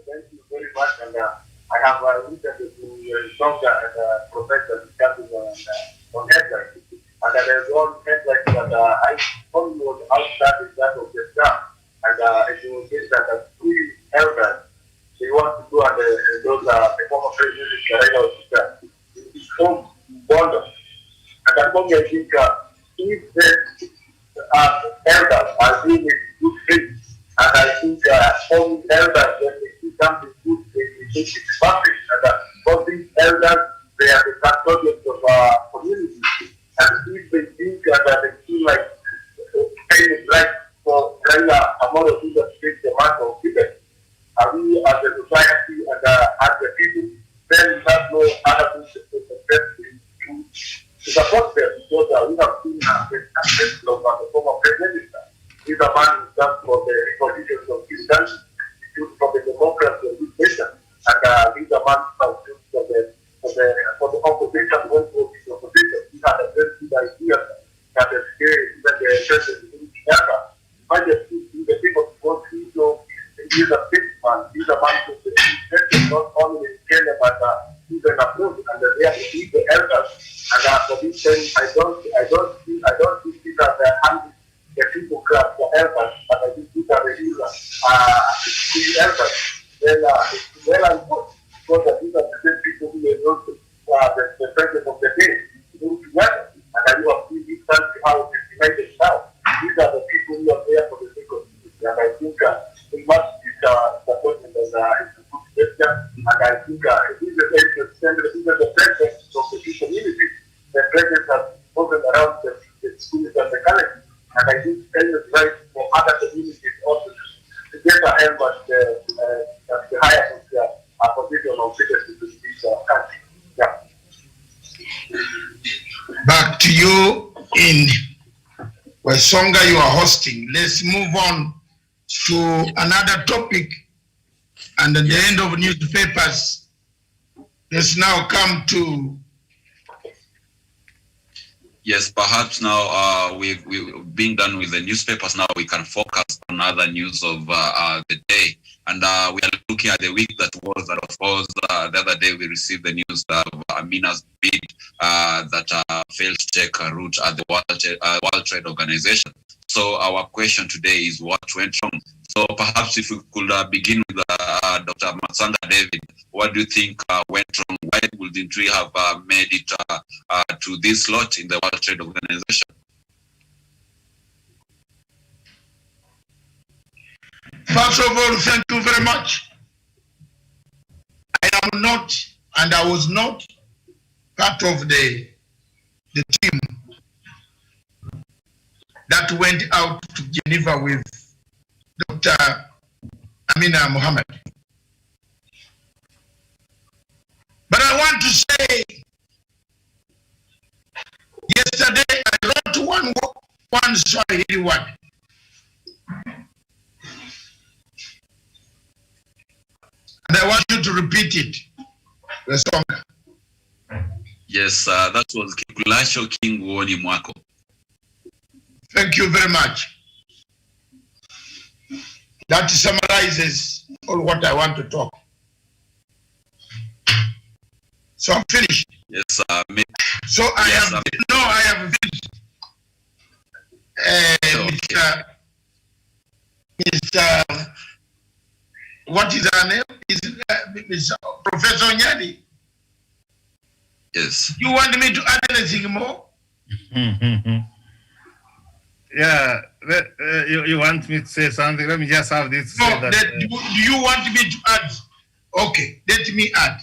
Speaker 5: thank you very much. And I have listened to your doctor and professor discussing on headlines. And there is one headline that I only was outside that of the staff. And and it will say that the three elders they want to do, and those the former president Charade is home Bondo. And at the moment, I think if the elders are doing it good faith, and I think all elders, when they see something good, they take it perfect. And all these elders, they are the custodians of our community. And if they think that they feel like paying it right for Raila Amolo to take the matter of people, we as a society and as the people, then we have no other things to support them, because we have seen the aspects of the former president. He's a man who stands for the revolutions of this country, for the democracy of this nation, and he's a man who stands for the opposition, when the opposition. He had a very good idea that the president in Uganda, might have seen the people who he's a big man, he's a man who is not only in Kenya, but he's an approach, and they have to be the elders. And for this thing, I don't see that the people club, the elders, but I think these are the the elders. Then it's well and good, because these are the same people who are the president of the day, who together. And you have seen this country how it is divided now. These are the people who are there for the sake of peace. And I think we must be supported as a good gesture. And I think it is the president of the community. The president has spoken around the schools and the colleges. And I think it is right for other communities also to get a help at the higher position of leadership in this country. Yeah.
Speaker 2: Back to you in Wesonga, you are hosting. Let's move on to another topic. And at the end of newspapers, let's now come to.
Speaker 3: Yes, perhaps now we've been done with the newspapers. Now we can focus on other news of the day. And we are looking at the week that was, that of course, the other day we received the news of Amina'S bid that failed to take a route at the World Trade Organization. So our question today is what went wrong? So perhaps if we could begin with Dr. Matsanga David, what do you think went wrong? Why wouldn't we have made it to this slot in the World Trade Organization?
Speaker 2: First of all, thank you very much. I am not, and I was not part of the team that went out to Geneva with Dr. Amina Mohammed. But I want to say, yesterday I wrote one Swahili word. And I want you to repeat it. The song.
Speaker 3: Yes, that was Kikulasho King Woni Mwako.
Speaker 2: Thank you very much. That summarizes all what I want to talk. So I'm finished.
Speaker 3: Yes,
Speaker 2: so I have finished.
Speaker 3: Okay.
Speaker 2: Mr. What is her name? Is Professor Nyani?
Speaker 3: Yes.
Speaker 2: You want me to add anything more?
Speaker 4: Yeah, you want me to say something? Let me just have this.
Speaker 2: No, do you want me to add? Okay, let me add.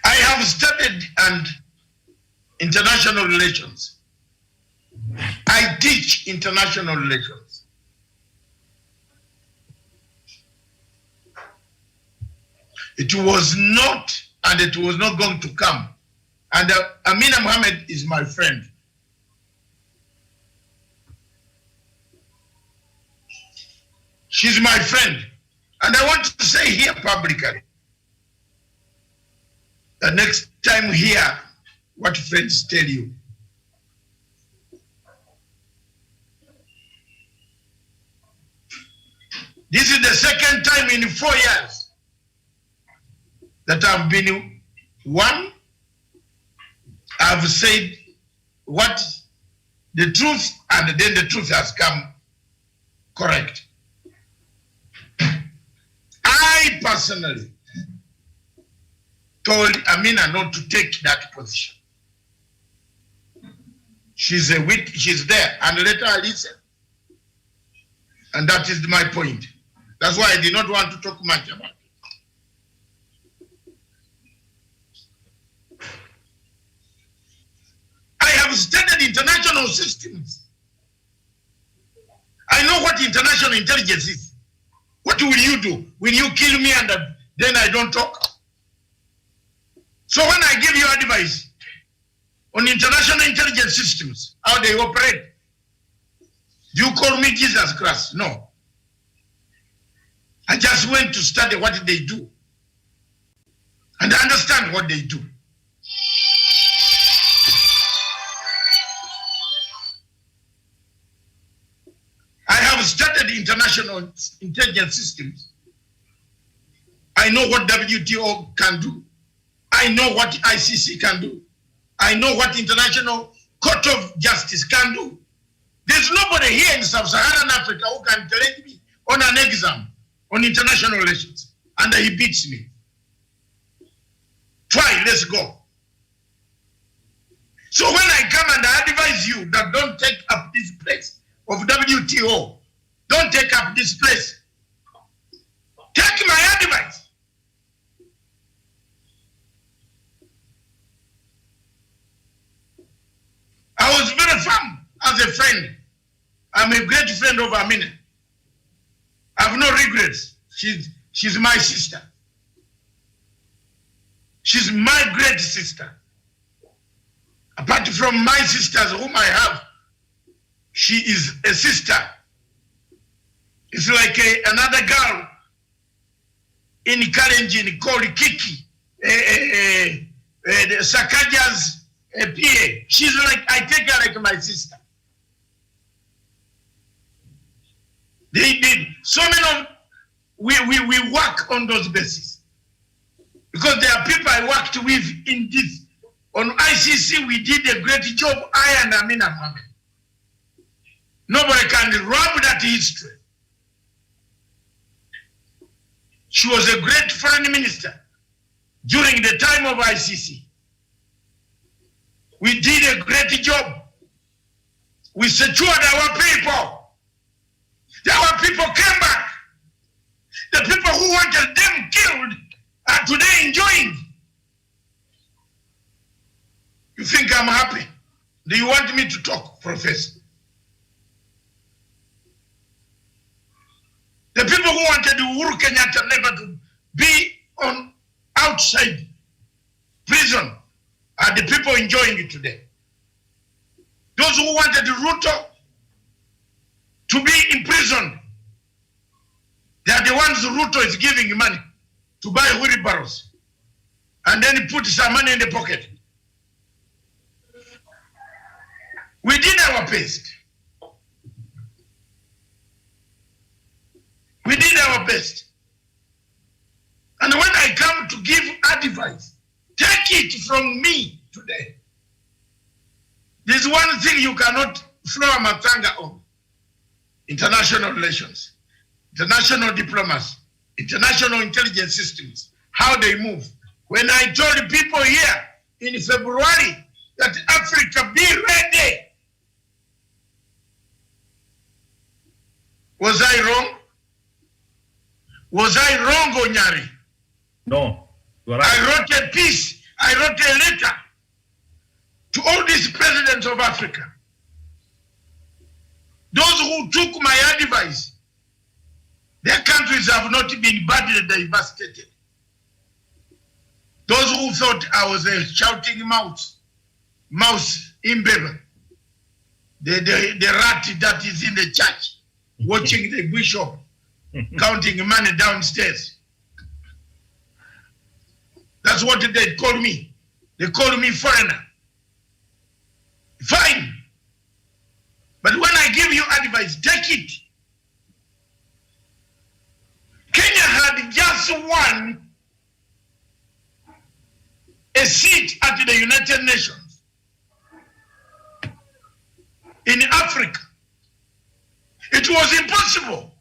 Speaker 2: I have studied international relations. I teach international relations. It was not, and it was not going to come. And Amina Mohammed is my friend. She's my friend. And I want to say here publicly, the next time hear what friends tell you. This is the second time in 4 years that I've been, one, I've said what the truth, and then the truth has come correct. I personally told Amina not to take that position. She's there, and let her listen. And that is my point. That's why I did not want to talk much about it. I have studied international systems. I know what international intelligence is. What will you do? Will you kill me and then I don't talk? So when I give you advice on international intelligence systems, how they operate, do you call me Jesus Christ? No. I just went to study what they do and understand what they do. I have studied international intelligence systems. I know what WTO can do. I know what ICC can do. I know what International Court of Justice can do. There's nobody here in Sub-Saharan Africa who can challenge me on an exam on international relations, and he beats me. Try, let's go. So when I come and I advise you that don't take up this place of WTO, don't take up this place, take my advice. I was very firm as a friend. I'm a great friend of Amina. I have no regrets. She's my sister. She's my great sister. Apart from my sisters whom I have, she is a sister. It's like another girl in Kalenjin called Kiki, Sakaja's PA. She's like, I take her like my sister. They did so many of we work on those bases. Because there are people I worked with in this. On ICC, we did a great job, I and Amina Mohammed. Nobody can rob that history. She was a great foreign minister during the time of ICC. We did a great job. We secured our people. Our people came back. The people who wanted them killed are today enjoying. You think I'm happy? Do you want me to talk, Professor? The people who wanted Uhuru Kenyatta never to be on outside prison are the people enjoying it today. Those who wanted Ruto to be imprisoned, they are the ones Ruto is giving money to buy wheelbarrows and then he put some money in the pocket. We did our best. We did our best. And when I come to give advice, take it from me today. There's one thing you cannot throw a matanga on. International relations, international diplomacy, international intelligence systems, how they move. When I told people here in February that Africa be ready, was I wrong? Was I wrong, Onyari?
Speaker 4: No, you are right.
Speaker 2: I wrote a piece, I wrote a letter to all these presidents of Africa. Those who took my advice, their countries have not been badly devastated. Those who thought I was a shouting mouse in Beba, the rat that is in the church, watching the bishop, counting money downstairs. That's what they call me. They call me foreigner. Fine. But when I give you advice, take it. Kenya had just won a seat at the United Nations. in Africa. It was impossible.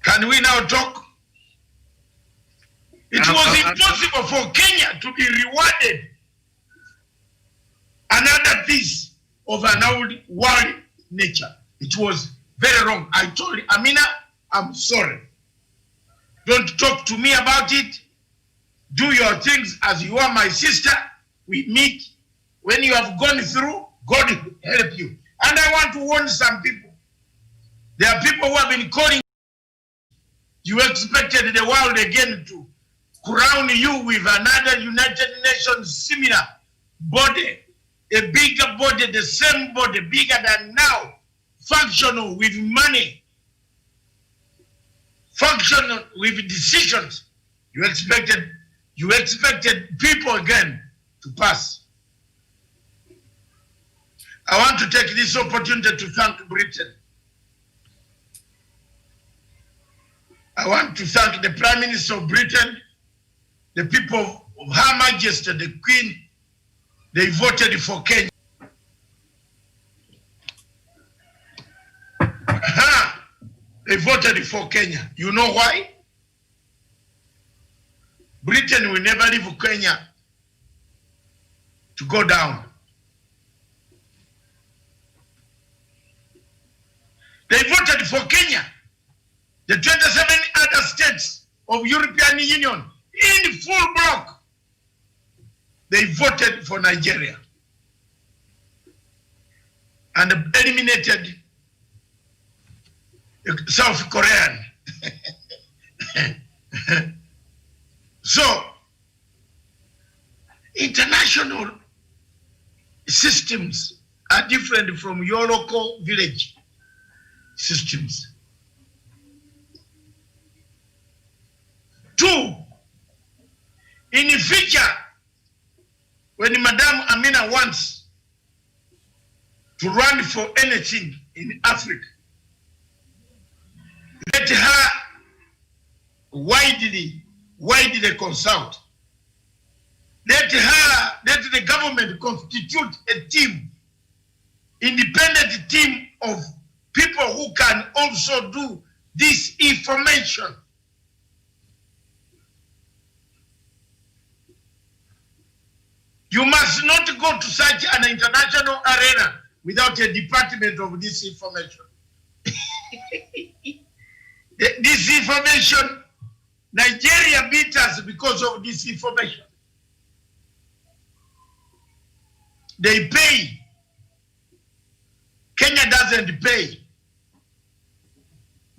Speaker 2: Can we now talk? It was impossible for Kenya to be rewarded another piece of an old world nature. It was very wrong. I told Amina, I'm sorry. Don't talk to me about it. Do your things as you are my sister. We meet. When you have gone through, God will help you. And I want to warn some people. There are people who have been calling. You expected the world again to crown you with another United Nations similar body, a bigger body, the same body, bigger than now, functional with money, functional with decisions. You expected people again to pass. I want to take this opportunity to thank Britain. I want to thank the Prime Minister of Britain, the people of Her Majesty, the Queen. They voted for Kenya. They voted for Kenya. You know why? Britain will never leave Kenya to go down. They voted for Kenya. The 27 other states of European Union in full block, they voted for Nigeria and eliminated South Korean. So, international systems are different from your local village systems. Two, in the future, when Madame Amina wants to run for anything in Africa, let her widely consult. Let the government constitute a team, independent team of people who can also do this information. You must not go to such an international arena without a department of this information. This information, Nigeria beat us because of this information. They pay. Kenya doesn't pay.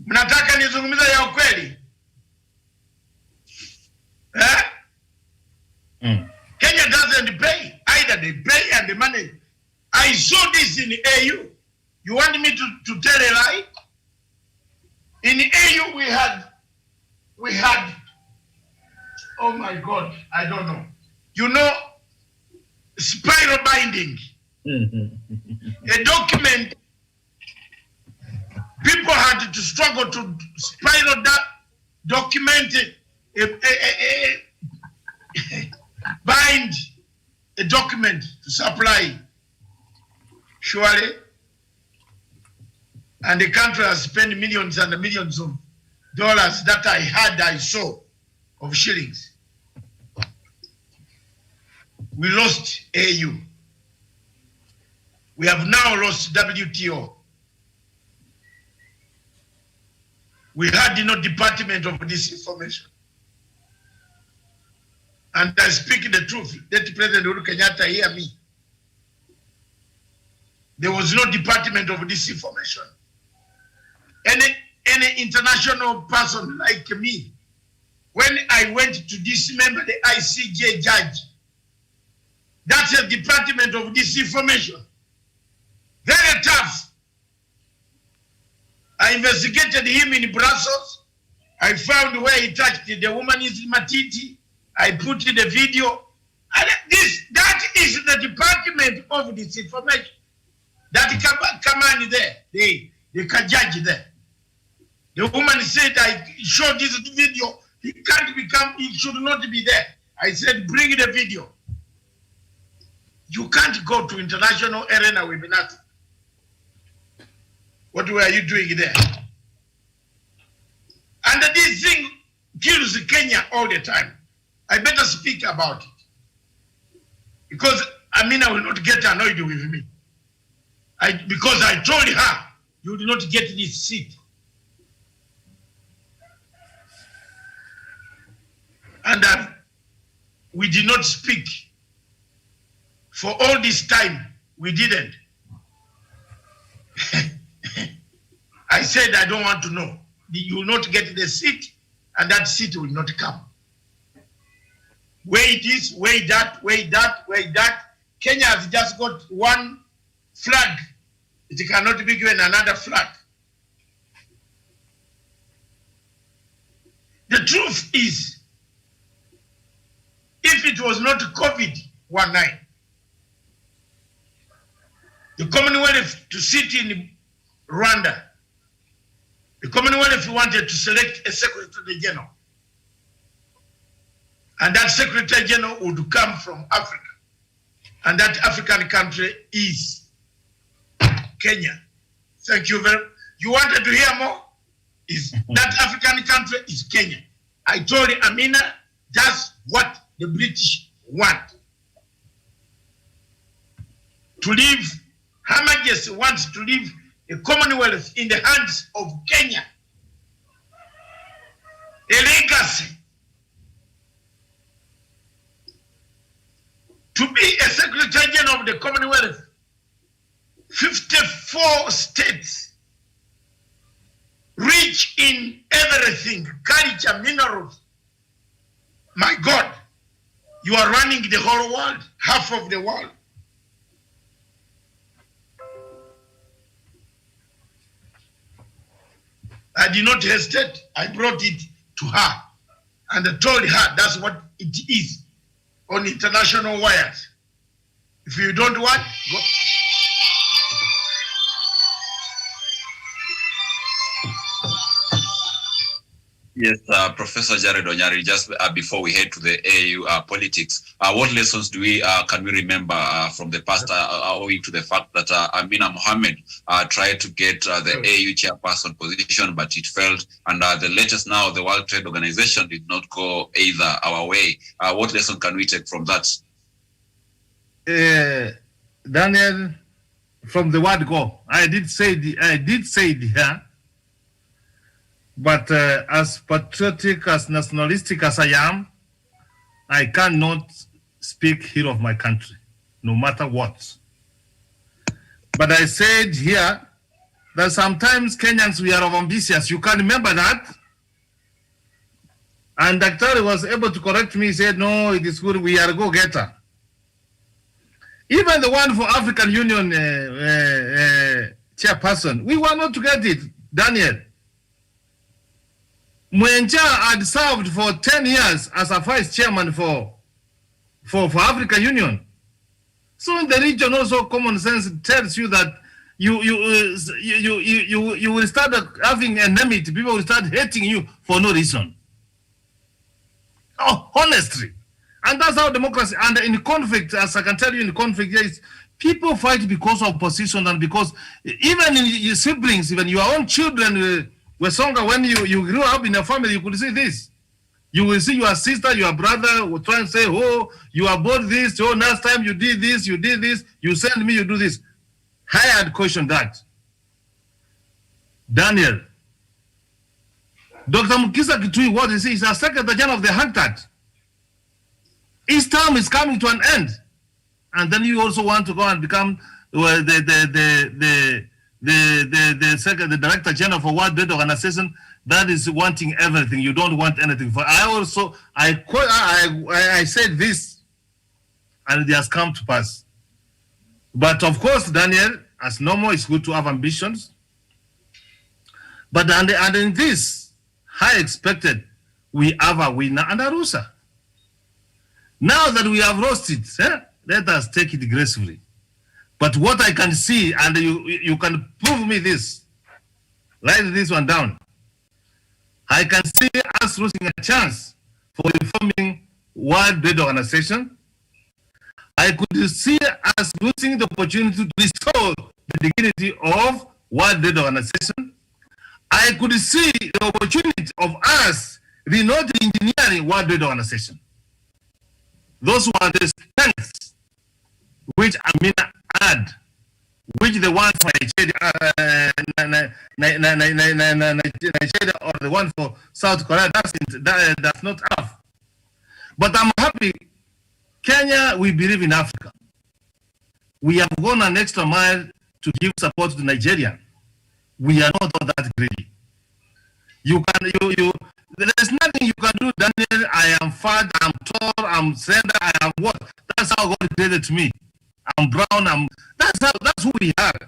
Speaker 2: Mnataka nizungumza ya ukweli? Kenya doesn't pay. Either they pay and the money. I saw this in AU. You want me to tell a lie? In AU we had, oh my God, I don't know. You know, spiral binding. A document, people had to struggle to spiral that document, bind a document to supply. Surely, and the country has spent millions and millions of dollars that I saw of shillings. We lost AU. We have now lost WTO. We had no department of this information. And I speak the truth. Let President Uhuru Kenyatta hear me. There was no department of this information. Any international person like me, when I went to dismember the ICJ judge, that's a department of this information. Very tough. I investigated him in Brussels. I found where he touched the woman's matiti. I put in the video. And that is the department of this information. That command there, the judge there. The woman said, I showed this video. He can't become, he should not be there. I said, bring the video. You can't go to international arena with nothing. What were you doing there? And this thing kills Kenya all the time. I better speak about it. Because Amina will not get annoyed with me. Because I told her, you will not get this seat. And we did not speak. For all this time, we didn't. I said, I don't want to know. You will not get the seat, and that seat will not come. Weigh this, weigh that, weigh that, weigh that. Kenya has just got one flag. It cannot be given another flag. The truth is, if it was not COVID-19, the Commonwealth to sit in Rwanda, the Commonwealth wanted to select a Secretary General. And that Secretary General would come from Africa. And that African country is Kenya. Thank you very much. You wanted to hear more? That African country is Kenya. I told Amina that's what the British want. To leave, Her Majesty wants to leave the Commonwealth in the hands of Kenya. A legacy. To be a Secretary General of the Commonwealth, 54 states, rich in everything, culture, minerals. My God, you are running the whole world, half of the world. I did not hesitate. I brought it to her and I told her that's what it is on international wires. If you don't want, go.
Speaker 3: Yes, Professor Jared Onyari, just before we head to the AU politics, what lessons can we remember from the past, owing to the fact that Amina Mohammed tried to get the AU chairperson position, but it failed, and the latest now, the World Trade Organization did not go either our way. What lesson can we take from that?
Speaker 4: Daniel, from the word go, I did say it here. But as patriotic, as nationalistic as I am, I cannot speak ill of my country, no matter what. But I said here that sometimes Kenyans, we are ambitious. You can remember that? And Dr. was able to correct me. He said, no, it is good. We are a go-getter. Even the one for African Union chairperson, we were not to get it, Daniel. Mwencha had served for 10 years as a vice chairman for African Union. So in the region also common sense tells you that you will start having enmity. People will start hating you for no reason. Oh, honestly. And that's how democracy, and in conflict, as I can tell you, in conflict, yes, people fight because of position and because even in your siblings, even your own children, when you grew up in a family, you could see this. You will see your sister, your brother will try and say, oh, you are both this, oh, last time you did this, you send me, you do this. I had questioned that. Daniel, Dr. Mukisa Kitui, what is he? He's a Secretary General of the HACTAT. His term is coming to an end. And then you also want to go and become the Director General for World Trade Organization. That is wanting everything. You don't want anything. I said this, and it has come to pass. But of course, Daniel, as normal, it's good to have ambitions. But and in this, I expected we have a winner and a loser. Now that we have lost it, let us take it gracefully. But what I can see, and you can prove me this, write this one down. I can see us losing a chance for reforming World Trade Organization. I I could see us losing the opportunity to restore the dignity of World Trade Organization. I could see the opportunity of us not engineering World Trade Organization. Those were the strengths which Amina had, which the one for Nigeria or the one for South Korea does not have. But I'm happy. Kenya, we believe in Africa. We have gone an extra mile to give support to Nigeria. We are not all that greedy. There's nothing you can do, Daniel. I am fat, I'm tall, I'm slender, I am what? That's how God created me. I'm brown, that's who we are.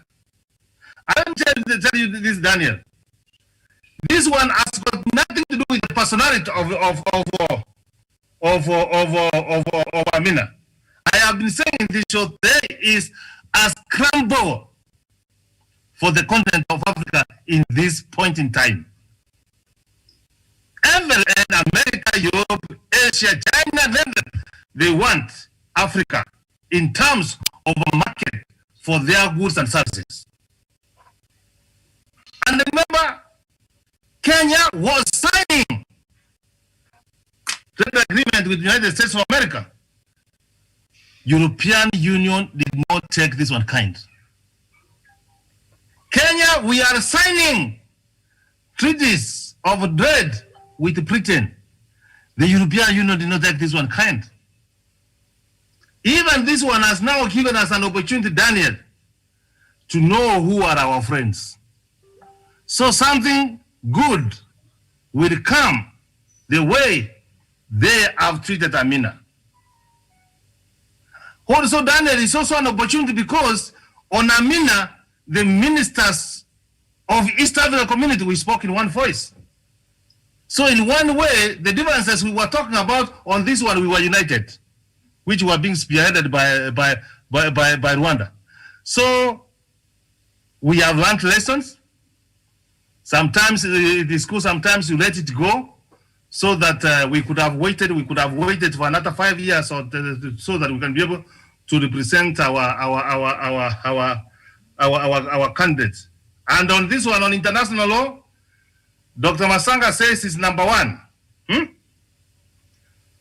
Speaker 4: I am tell you this, Daniel. This one has got nothing to do with the personality of Amina. I have been saying this show, there is a scramble for the continent of Africa in this point in time. Every America, Europe, Asia, China, they want Africa in terms of a market for their goods and services. And remember, Kenya was signing trade agreement with the United States of America. European Union did not take this one kind. Kenya, we are signing treaties of trade with Britain. The European Union did not take this one kind. Even this one has now given us an opportunity, Daniel, to know who are our friends. So something good will come the way they have treated Amina. Also, Daniel, is also an opportunity because on Amina, the ministers of East African community, we spoke in one voice. So in one way, the differences we were talking about on this one, we were united, which were being spearheaded by Rwanda. So we have learned lessons. Sometimes it is cool, sometimes you let it go, so that we could have waited for another 5 years so that we can be able to represent our candidates. And on this one, on international law, Dr. Masanga says it's number one.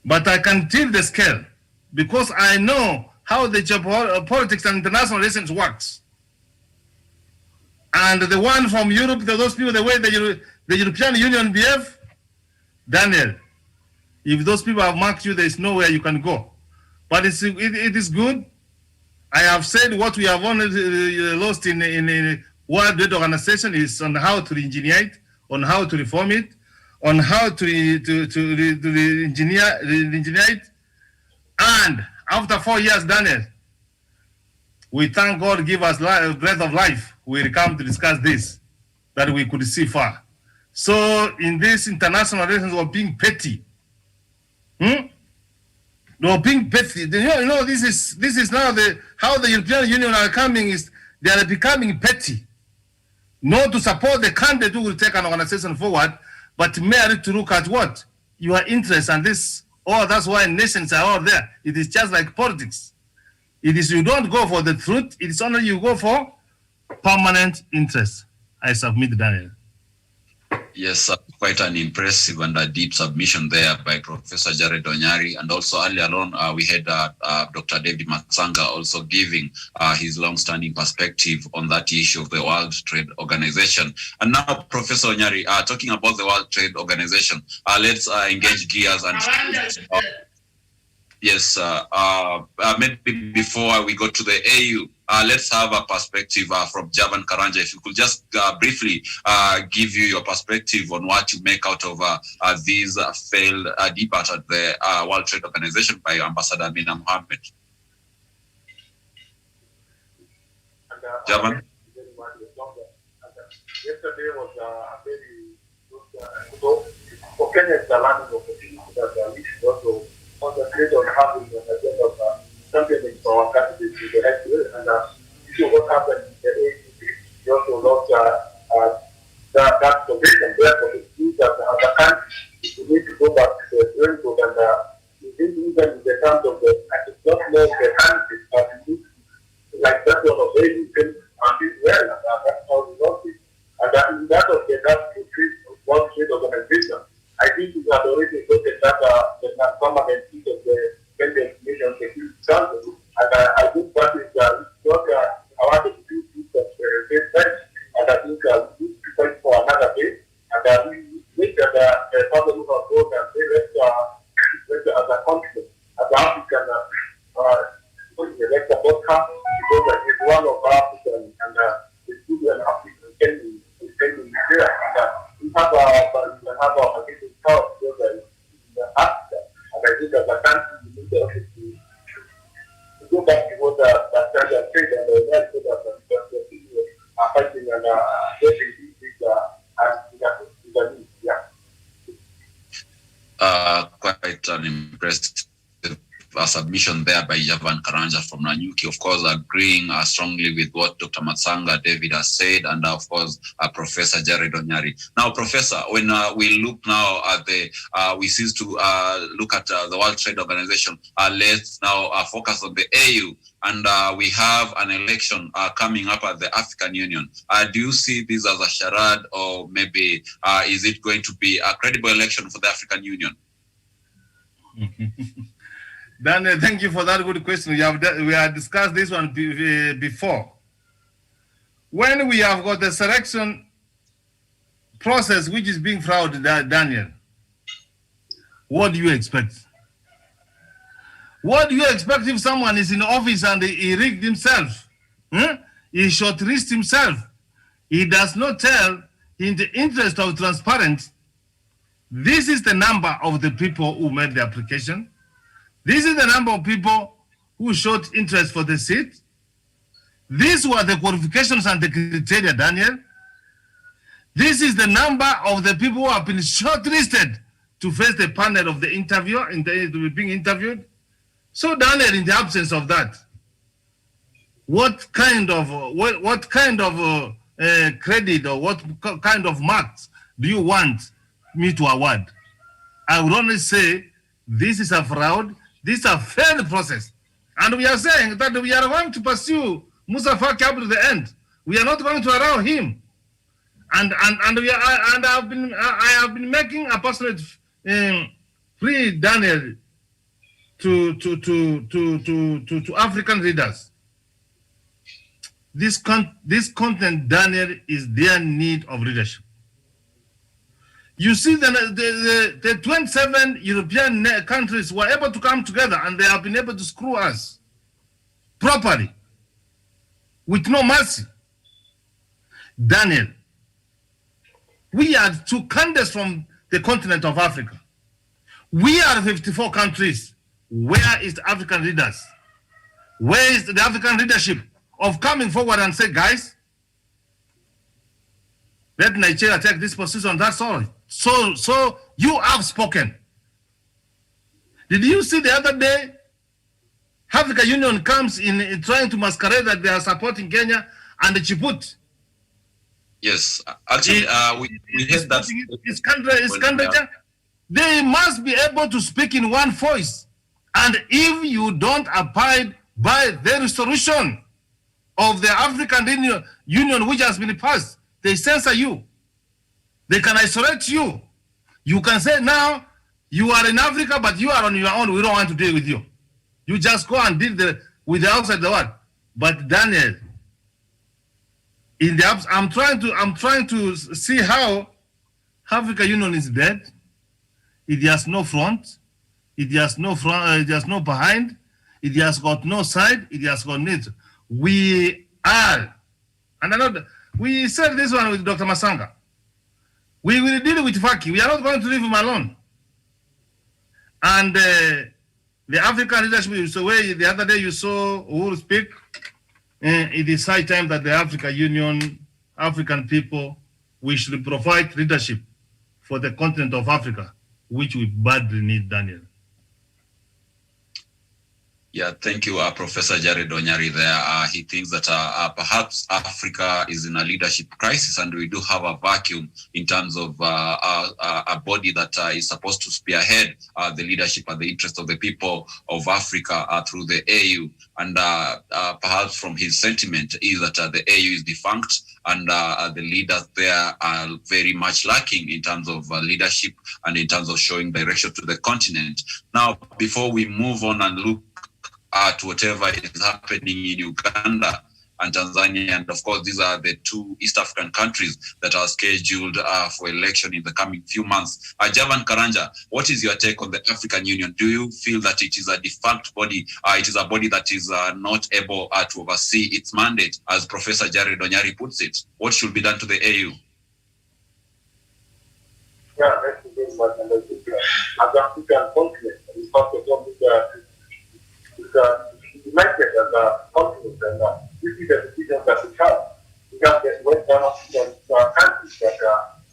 Speaker 4: But I can tilt the scale because I know how the geopolitics and international relations works. And the one from Europe, those people, the way the European Union behave, Daniel, if those people have marked you, there is nowhere you can go. But it is good. I have said what we have only lost in World Trade Organization is on how to engineer it, on how to reform it, on how to engineer it. And after 4 years, Daniel, we thank God give us breath of life. We come to discuss this, that we could see far. So in this international relations of being petty, they were being petty. You know, this is now how the European Union are coming is they are becoming petty. Not to support the candidate who will take an organization forward, but merely to look at what? Your interests and this. Oh, that's why nations are all there. It is just like politics. It is you don't go for the truth. It is only you go for permanent interest. I submit, Daniel.
Speaker 3: Yes, quite an impressive and a deep submission there by Professor Jared Onyari. And also earlier on, we had Dr. David Matsanga also giving his long-standing perspective on that issue of the World Trade Organization. And now, Professor Onyari, talking about the World Trade Organization, let's engage gears and yes, maybe before we go to the AU, let's have a perspective from Javan Karanja. If you could just briefly give you your perspective on what you make out of these failed debate at the World Trade Organization by Ambassador Amina Mohammed. Javan?
Speaker 5: Yesterday was a very good, for Kenya, it's a learning opportunity that we should also concentrate on having an agenda of championing for our candidates in the right way. And this is what happened in the ACP. We also lost that position. Therefore, it means that as a country, we need to go back to the drawing board and even in the terms of the, I do not know the country have our marketing power together in Africa. And I think as a country, we need also to go back to what that said and the United States are fighting and getting
Speaker 3: quite an impressive submission there by Javan Karanja from Nanyuki, of course, agreeing strongly with what Dr. Matsanga David has said, and of course, Professor Charade Onyari. Now, Professor, when we look now at the, we cease to look at the World Trade Organization, let's now focus on the AU. And we have an election coming up at the African Union. Do you see this as a charade, or maybe is it going to be a credible election for the African Union?
Speaker 4: Daniel, thank you for that good question. We have discussed this one before. When we have got the selection process which is being frauded, Daniel, what do you expect? What do you expect if someone is in office and he rigged himself? He short-list himself. He does not tell, in the interest of transparency, this is the number of the people who made the application. This is the number of people who showed interest for the seat. These were the qualifications and the criteria, Daniel. This is the number of the people who have been shortlisted to face the panel of the interviewer, to be being interviewed. So, Daniel, in the absence of that, what kind of credit or what kind of marks do you want me to award? I would only say this is a fraud. This is a failed process, and we are saying that we are going to pursue Musa Faki up to the end. We are not going to allow him, and I have been making a personal plea, Daniel, to African leaders. This content, Daniel, is their need of leadership. You see, the 27 European countries were able to come together, and they have been able to screw us properly, with no mercy. Daniel, we are 2 candidates from the continent of Africa. We are 54 countries. Where is the African leaders? Where is the African leadership of coming forward and say, guys, let Nigeria take this position, that's all. So you have spoken. Did you see the other day, African Union comes in trying to masquerade that they are supporting Kenya and Djibouti?
Speaker 3: Yes, actually, we heard that.
Speaker 4: They must be able to speak in one voice. And if you don't abide by the resolution of the African Union which has been passed, they censor you. They can isolate you. You can say now, you are in Africa, but you are on your own. We don't want to deal with you. You just go and deal with the outside the world. But Daniel, I'm trying to see how African Union is dead. It has no front. It has no front. It has no behind. It has got no side. It has got neither. We are, and another. We said this one with Dr. Masanga. We will deal with Faki. We are not going to leave him alone. And the African leadership, the other day you saw Uhuru speak. It is high time that the African Union, African people, we should provide leadership for the continent of Africa, which we badly need, Daniel.
Speaker 3: Yeah, thank you, Professor Charade Onyari there. He thinks that perhaps Africa is in a leadership crisis, and we do have a vacuum in terms of a body that is supposed to spearhead the leadership and the interest of the people of Africa through the AU. And perhaps from his sentiment is that the AU is defunct, and the leaders there are very much lacking in terms of leadership and in terms of showing direction to the continent. Now, before we move on and look at whatever is happening in Uganda and Tanzania, and of course these are the 2 East African countries that are scheduled for election in the coming few months. Javan Karanja, what is your take on the African Union? Do you feel that it is a defunct body? It is a body that is not able to oversee its mandate, as Professor Charade Onyari puts it? What should be done to the AU?
Speaker 5: Yeah, thank you very much. And I think as African continent, we first of all is united as a continent, and this is the decision that we have. We have the West African countries that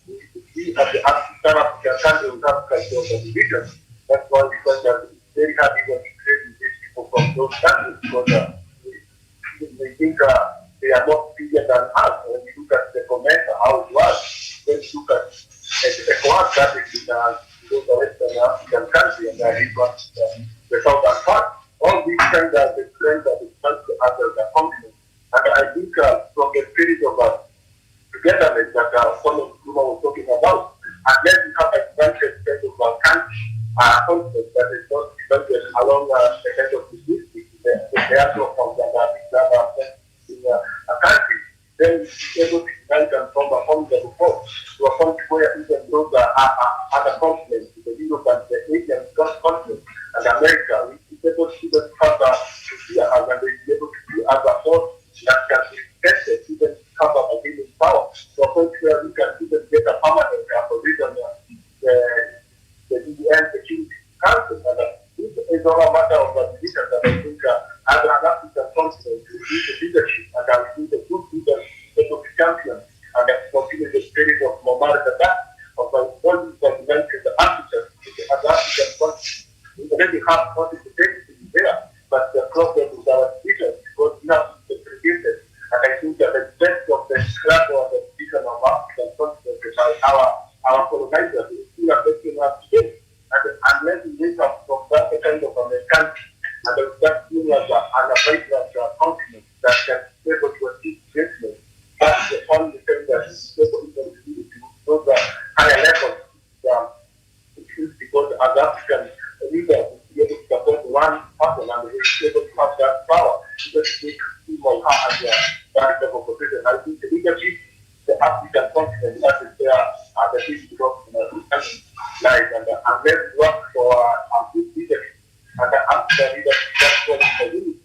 Speaker 5: we as the African country, we have cultural division. That's why we find that it's very hard even to trade with these people from those countries because they think they are more superior than us. When you look at the commercial, how it was, when you look at ECOWAS, that is in those Western African countries, and it was the southern part. All these kinds of the trends that is trying to other the continent. And I think from the spirit of togetherness that Solomon was talking about, unless you have a advantage kind of concept that is not developed along the kind of the district, the actual from the in a country, then you're able to unite and form a formula before to a point where even those other continents, the Europe and the Asian continent and America, we're able to even have to see us and we're able to do as a force that can be tested even to come up against power. So a point where we can even get a permanent position the UN Security Council. And this is all a matter of decision that I think as an African continent, we need the leadership and we need the good leaders, the good champions, and continue the spirit of Muammar Gaddafi, of all these United Africans, as African continent. We already have participation there, but the problem is our leaders because we have to be created. And I think that the best of the struggle and the vision of African continent by our colonizers is still affecting us today. And unless we wake up from that kind of country and that seeing as a vibrant continent that can be able to achieve greatness, that's the only thing that is able to do those higher levels. It's because as African leaders, we be able to support one person and be able to have that power to make him or her as that level of position. I think the leadership, the African continent, that is there the big drop in the life. And let's work for a good leadership. And the African leadership, that's what we do.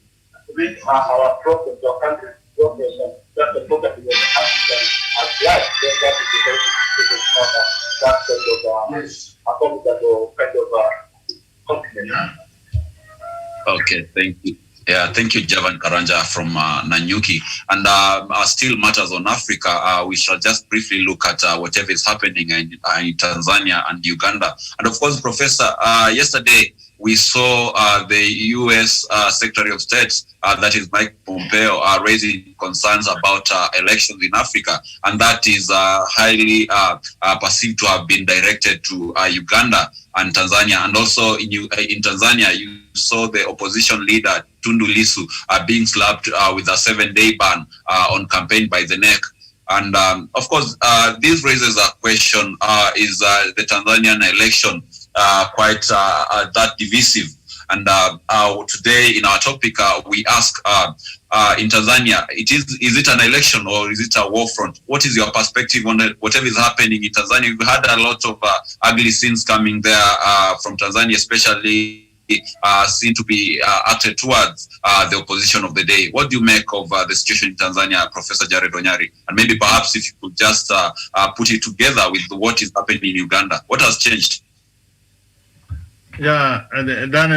Speaker 5: With our problems, our country's problems, and that's the focus of the African as well. Then that is the very difficult that kind of continent.
Speaker 3: Okay, thank you. Yeah, thank you, Javan Karanja from Nanyuki. And still matters on Africa, we shall just briefly look at whatever is happening in Tanzania and Uganda. And of course, Professor, yesterday we saw the U.S. Secretary of State, that is Mike Pompeo, raising concerns about elections in Africa. And that is highly perceived to have been directed to Uganda and Tanzania. And also in Tanzania, you saw the opposition leader, Tundu Lissu, being slapped with a 7-day ban on campaign by the neck. And of course, this raises a question, is the Tanzanian election quite that divisive? And today in our topic, we ask in Tanzania, is it an election or is it a war front? What is your perspective on whatever is happening in Tanzania? We've had a lot of ugly scenes coming there from Tanzania, especially seem to be acted towards the opposition of the day. What do you make of the situation in Tanzania, Professor Jared Onyari? And maybe perhaps if you could just put it together with what is happening in Uganda. What has changed?
Speaker 4: Yeah, then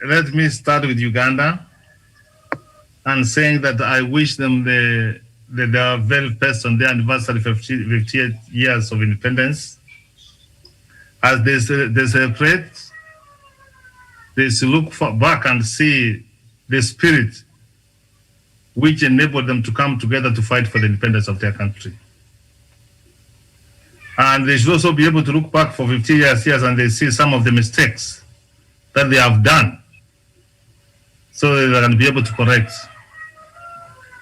Speaker 4: let me start with Uganda and saying that I wish them the very best on their anniversary 58 years of independence. As they celebrate, they look back and see the spirit which enabled them to come together to fight for the independence of their country. And they should also be able to look back for 50 years and they see some of the mistakes that they have done so that they can be able to correct.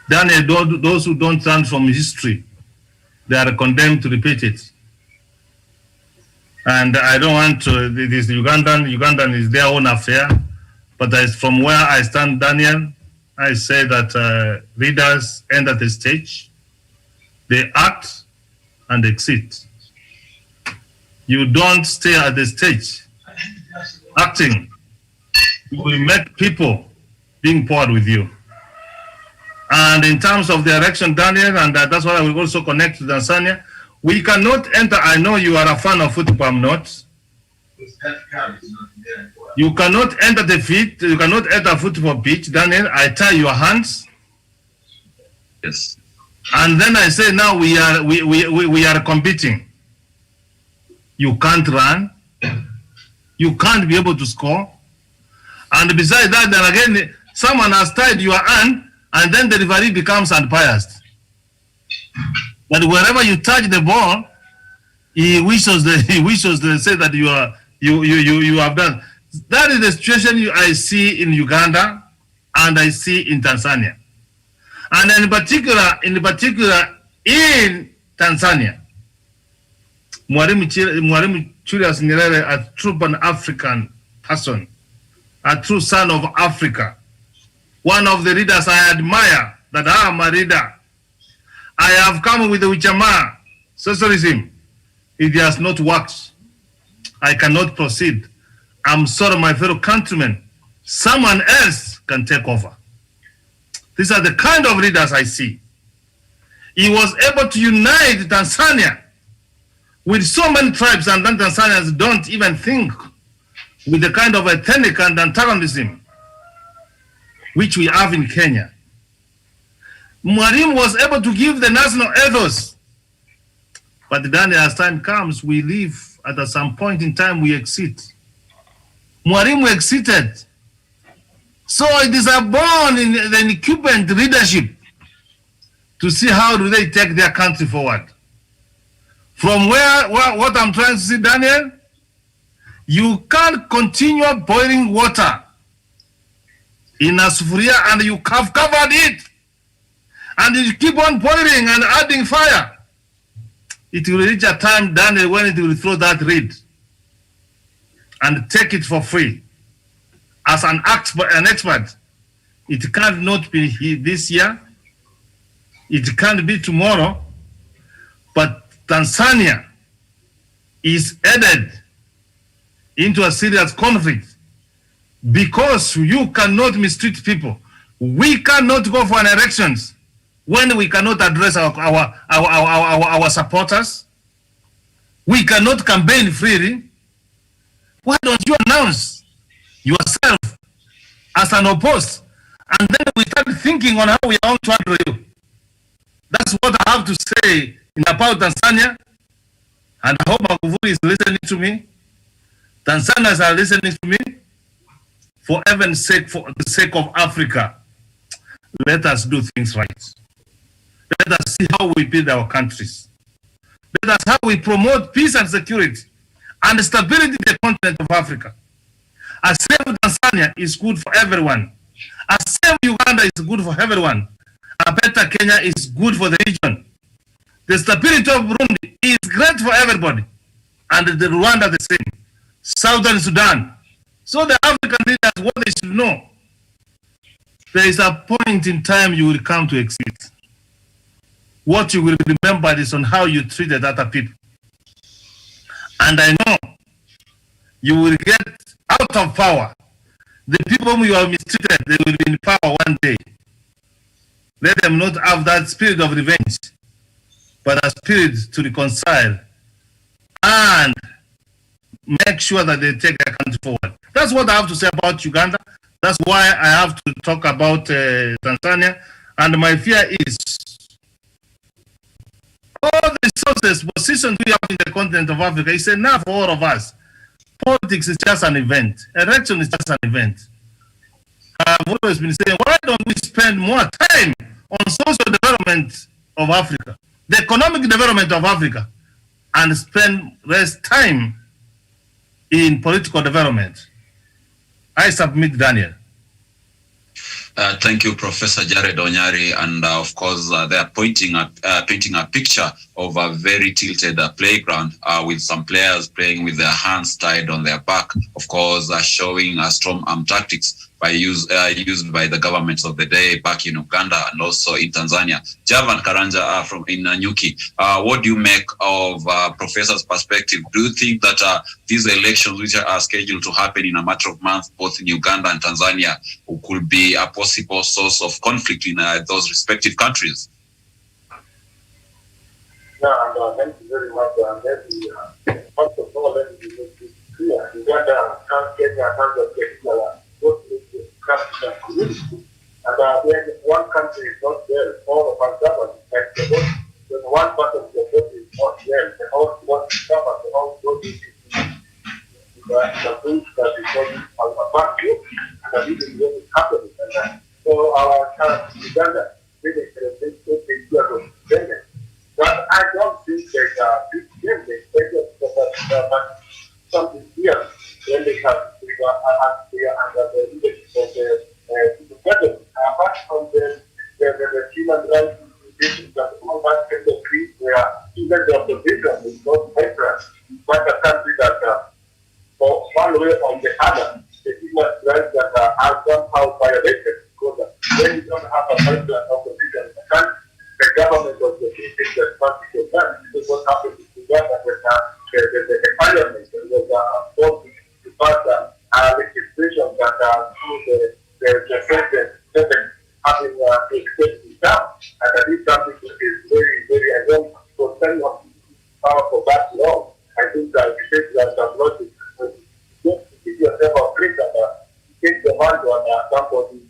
Speaker 4: Then those who don't learn from history, they are condemned to repeat it. And I don't want to, this Ugandan is their own affair, but from where I stand, Daniel, I say that leaders enter the stage, they act and exit. You don't stay at the stage acting. You will make people being poured with you. And in terms of the election, Daniel, and that's why I will also connect to Tanzania, We cannot enter. I know you are a fan of football, I'm not. You cannot enter the field. You cannot enter a football pitch. Daniel, I tie your hands.
Speaker 3: Yes.
Speaker 4: And then I say, now we are competing. You can't run. You can't be able to score. And besides that, then again, someone has tied your hand, and then the referee becomes unbiased. But wherever you touch the ball, he wishes to say that you have done. That is the situation I see in Uganda and I see in Tanzania. And in particular in Tanzania, Mwalimu Julius Nyerere, a true Pan-African person, a true son of Africa, one of the leaders I admire, that I am a leader. I have come with the Wichama socialism. It has not worked. I cannot proceed. I'm sorry, my fellow countrymen. Someone else can take over. These are the kind of leaders I see. He was able to unite Tanzania with so many tribes, and then Tanzanians don't even think with the kind of ethnic and antagonism which we have in Kenya. Mwalimu was able to give the national ethos. But then as time comes, we leave at some point in time, we exit. Mwalimu exited. So it is a born in the incumbent leadership to see how do they take their country forward. From what I'm trying to see, Daniel, you can't continue boiling water in a sufuria and you have covered it. And you keep on boiling and adding fire. It will reach a time, Daniel, when it will throw that reed and take it for free. As an expert, it cannot be this year, it can't be tomorrow, but Tanzania is headed into a serious conflict because you cannot mistreat people. We cannot go for an elections when we cannot address our supporters. We cannot campaign freely. Why don't you announce yourself as an opposed? And then we start thinking on how we are going to handle you. That's what I have to say about Tanzania. And I hope Magufuli is listening to me. Tanzanians are listening to me. For heaven's sake, for the sake of Africa, let us do things right. Let us see how we build our countries. Let us how we promote peace and security and stability in the continent of Africa. A safe Tanzania is good for everyone. A safe Uganda is good for everyone. A better Kenya is good for the region. The stability of Burundi is great for everybody. And the Rwanda the same. Southern Sudan. So the African leaders, what they should know, there is a point in time you will come to exit. What you will remember is on how you treated other people. And I know you will get out of power. The people whom you have mistreated, they will be in power one day. Let them not have that spirit of revenge, but a spirit to reconcile and make sure that they take their country forward. That's what I have to say about Uganda. That's why I have to talk about Tanzania. And my fear is all the resources, positions we have in the continent of Africa is enough for all of us. Politics is just an event. Election is just an event. I've always been saying, why don't we spend more time on social development of Africa, the economic development of Africa, and spend less time in political development? I submit, Daniel.
Speaker 3: Thank you, Professor Jared Onyari. And of course, they are painting a picture of a very tilted playground with some players playing with their hands tied on their back, of course, showing strong arm tactics used by the governments of the day back in Uganda and also in Tanzania. Javan Karanja from in Nanyuki, what do you make of Professor's perspective? Do you think that these elections, which are scheduled to happen in a matter of months, both in Uganda and Tanzania, could be a possible source of conflict in those respective countries?
Speaker 5: Yeah, and thank you very much. First of all, let me make this clear. Uganda, Kenya, Tanzania, both need to capital community. And when one country is not there, all of us govern. Like when one part of the body is not there, the whole body is covered, the whole body is the things that is not a vacuum, and this is what is happening. And so our Uganda really celebrates the year of Kenya. But I don't think there's a big game. But something here when they have under the leadership of the president. Apart from the human rights institutions that all that kind of things where even the opposition is not vibrant, but a country that for one way or the other, the human rights that are somehow violated. Because when you don't have a vibrant opposition in the country, the government of the people that party of that. This is what happened in Uganda with the parliament. There was a vote to pass legislation that through the president having a state down. And that is something that is very, very, I don't concern of power for that long. I think that it takes that logic. Just to give yourself a break and take the hand on somebody,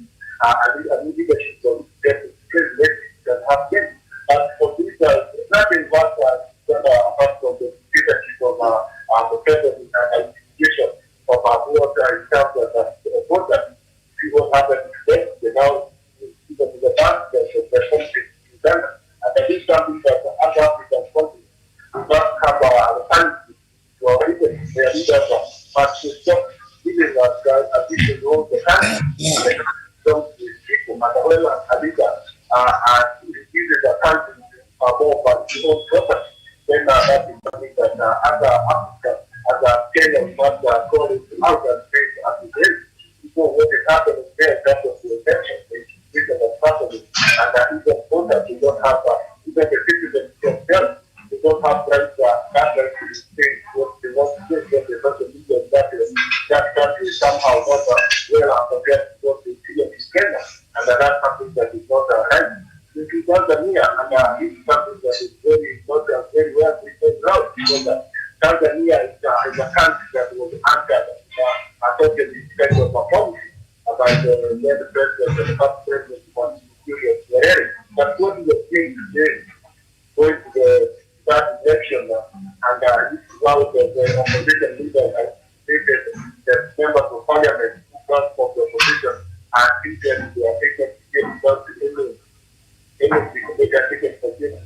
Speaker 5: and leadership of the president can happen. But for this, nothing but apart from the leadership of the president and institution of our water itself that important people have an expect now even in the past the country in Uganda. And I think something that the other African countries do not have our country to our leaders, their leaders must stop giving us additional roles the country. Don't people and well as a leader uses the country more but his own property. Then that is something that other Africans, other Kenyans must call it out and face as it is. So what is happening there in terms of the election is the family and even voters, they don't have even the citizens themselves, they don't have rights to say what they want to say when they want to leave that country is somehow not well compared to what they see in Kenya. And that's something that is not right. This is Tanzania, and this is something that is very not very well written out because Tanzania is a country that was anchored totally kind of a policy by the president and the past president was Julius Nyerere. But what is the thing today going to that election and this is how the opposition leaders stated the members of parliament who come from the opposition and treated they are taken to get without anything they can take it for them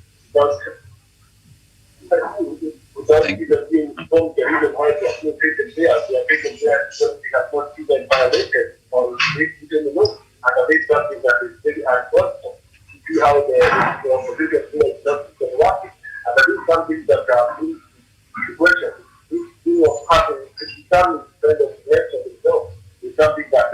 Speaker 5: without even being informed the reason why they are not taken there. They are taken there because they have not even violated or breached the law. And that is something that is very unfortunate to see how the opposition is not working. And that is something that brings the question. This thing of having to determine kind of election itself is something that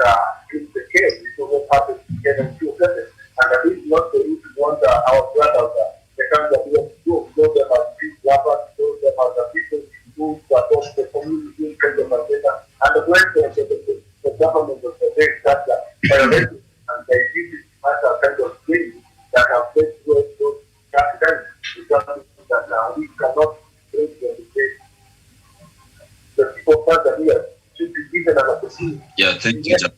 Speaker 5: is the case. This is what happens in Kenya in 2 seconds. And that is not the reason we want our brothers the kind of we have to show them as big lovers, show them as the people who support the community kind of agenda. And when the government of the state starts violating and they give it as a kind of thing that have led to those capitals, it's something that we cannot break the state. The people of Tanzania should be given an opportunity.
Speaker 3: Yeah, thank you, from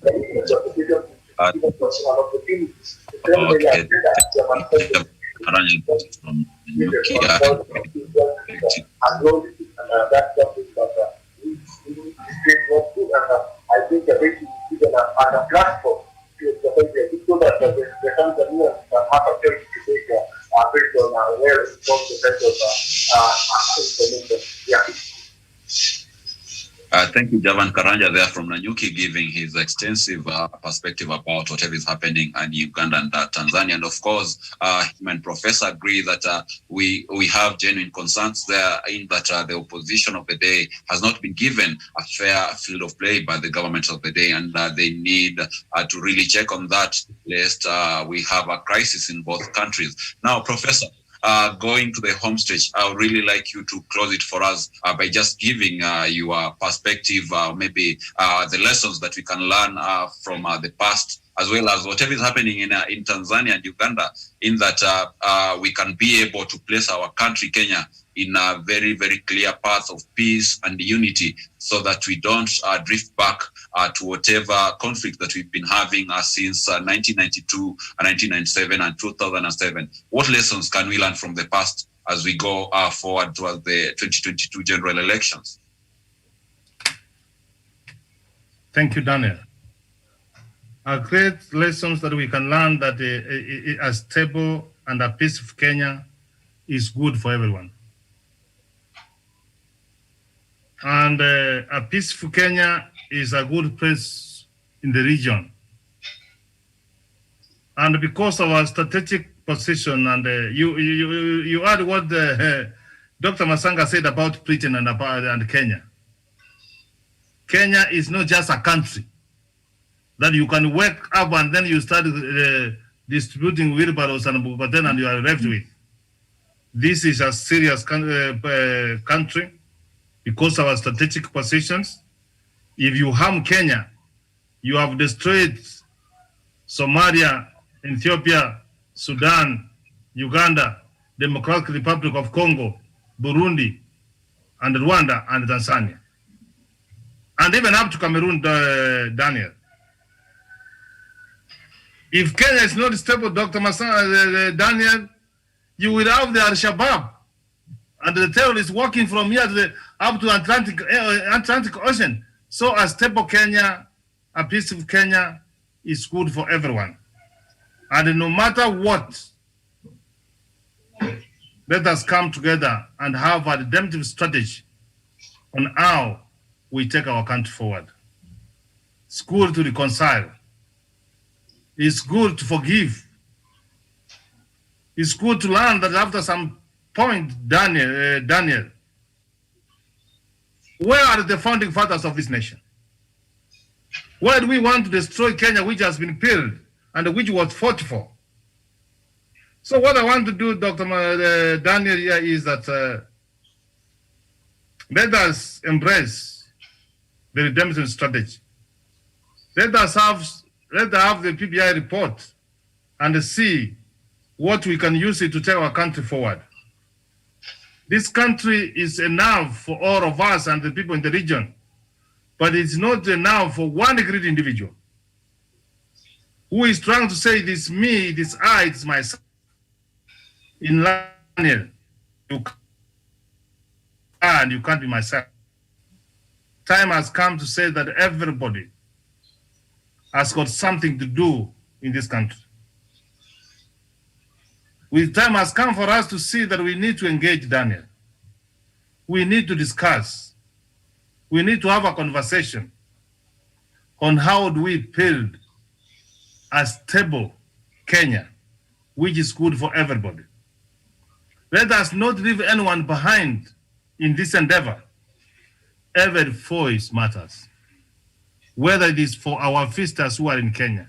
Speaker 5: that's something that I think that they should be given a platform so that the Tanzanians can have a choice to take based on where it's from the kind of information. Yeah.
Speaker 3: Thank you, Javan Karanja there from Nanyuki, giving his extensive perspective about whatever is happening in Uganda and Tanzania. And of course, him and Professor agree that we have genuine concerns there in that the opposition of the day has not been given a fair field of play by the government of the day, and they need to really check on that lest we have a crisis in both countries. Now, Professor, going to the home stretch, I would really like you to close it for us by just giving your perspective, maybe the lessons that we can learn from the past, as well as whatever is happening in Tanzania and Uganda, in that we can be able to place our country, Kenya, in a very, very clear path of peace and unity, so that we don't drift back to whatever conflict that we've been having since 1992, 1997, and 2007. What lessons can we learn from the past as we go forward towards the 2022 general elections?
Speaker 4: Thank you, Daniel. A great lessons that we can learn that a stable and a peaceful Kenya is good for everyone. And a peaceful Kenya is a good place in the region. And because of our strategic position, and you heard what Dr. Masanga said about Britain and Kenya. Kenya is not just a country that you can wake up and then you start distributing wheelbarrows and you are left with. This is a serious country because of our strategic positions. If you harm Kenya, you have destroyed Somalia, Ethiopia, Sudan, Uganda, Democratic Republic of Congo, Burundi, and Rwanda, and Tanzania. And even up to Cameroon, Daniel. If Kenya is not stable, Dr. Daniel, you will have the Alshabaab and the terrorists walking from here to up to Atlantic Ocean. So a stable Kenya, a peaceful Kenya is good for everyone. And no matter what, let us come together and have a redemptive strategy on how we take our country forward. It's good to reconcile. It's good to forgive. It's good to learn that after some point, Daniel, where are the founding fathers of this nation? Why do we want to destroy Kenya, which has been built and which was fought for? So what I want to do, Dr. Daniel, here is that let us embrace the redemption strategy. Let us have the PBI report and see what we can use it to take our country forward. This country is enough for all of us and the people in the region, but it's not enough for one great individual who is trying to say it is me, it is I, it is myself. In Daniel, you can't be myself. Time has come to say that everybody has got something to do in this country. Time has come for us to see that we need to engage Daniel. We need to discuss. We need to have a conversation on how do we build a stable Kenya, which is good for everybody. Let us not leave anyone behind in this endeavor. Every voice matters. Whether it is for our sisters who are in Kenya,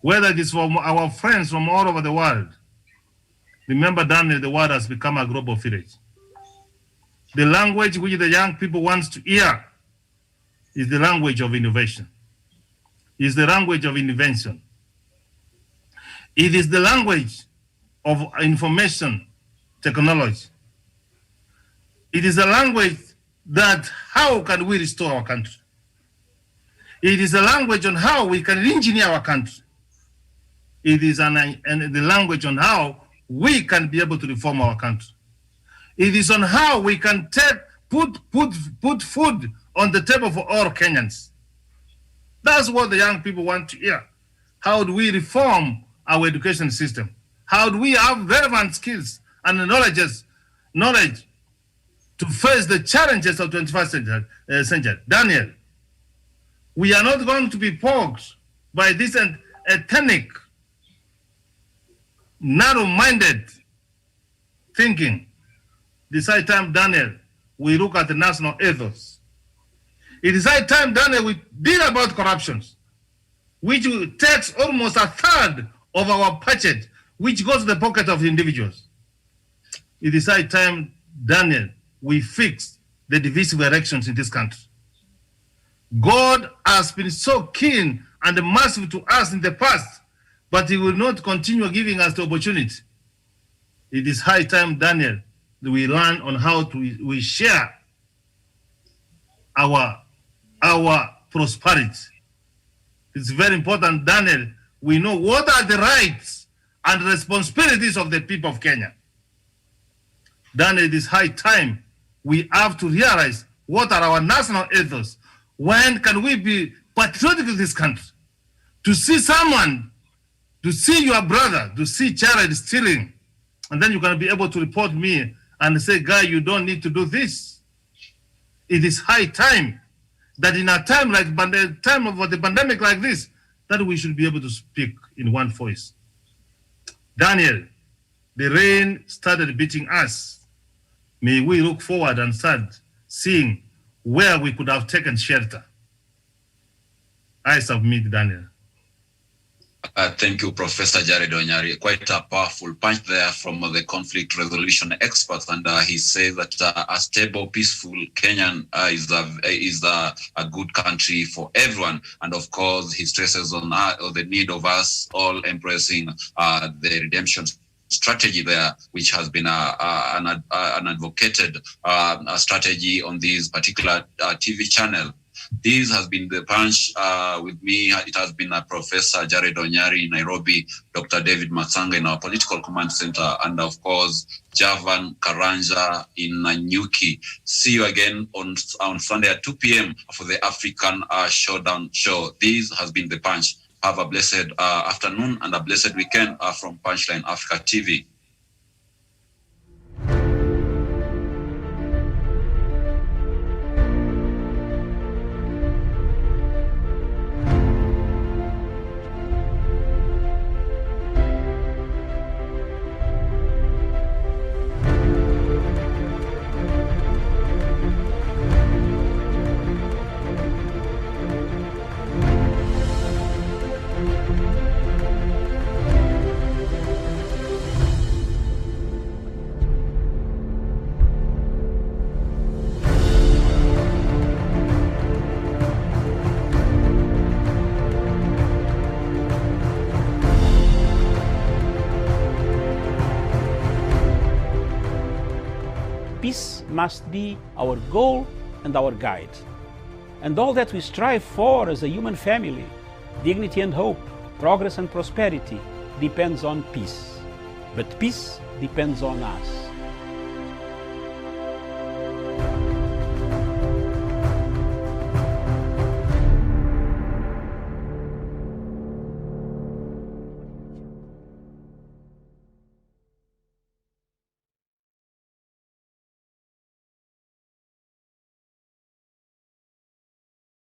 Speaker 4: whether it is for our friends from all over the world. Remember, Daniel, the world has become a global village. The language which the young people want to hear is the language of innovation. Is the language of invention. It is the language of information technology. It is a language that how can we restore our country? It is a language on how we can engineer our country. It is the language on how we can be able to reform our country. It is on how we can put food on the table for all Kenyans. That's what the young people want to hear. How do we reform our education system? How do we have relevant skills and knowledge to face the challenges of 21st century? Daniel, we are not going to be poked by this ethnic, narrow-minded thinking. This high time, Daniel, we look at the national ethos. It is high time, Daniel, we deal about corruptions, which takes almost a third of our budget, which goes to the pocket of individuals. It is high time, Daniel, we fix the divisive elections in this country. God has been so keen and merciful to us in the past, but he will not continue giving us the opportunity. It is high time, Daniel, we learn on how we share our prosperity. It's very important, Daniel. We know what are the rights and responsibilities of the people of Kenya. Daniel, it is high time we have to realize what are our national ethos. When can we be patriotic in this country? To see someone, to see your brother, to see Charade stealing, and then you can be able to report me and say, guy, you don't need to do this. It is high time that in a time like the time of the pandemic like this, that we should be able to speak in one voice. Daniel, the rain started beating us. May we look forward and start seeing where we could have taken shelter. I submit, Daniel.
Speaker 3: Thank you, Professor Charade Onyari. Quite a powerful punch there from the conflict resolution experts, and he says that a stable, peaceful Kenyan is a good country for everyone. And of course, he stresses on the need of us all embracing the redemption strategy there, which has been an advocated strategy on this particular TV channel. This has been the punch with me. It has been Professor Charade Onyari in Nairobi, Dr. David Matsanga in our political command center, and of course, Javan Karanja in Nanyuki. See you again on Sunday at 2 p.m. for the African Showdown show. This has been the punch. Have a blessed afternoon and a blessed weekend from Punchline Africa TV.
Speaker 1: Peace must be our goal and our guide. And all that we strive for as a human family, dignity and hope, progress and prosperity, depends on peace. But peace depends on us.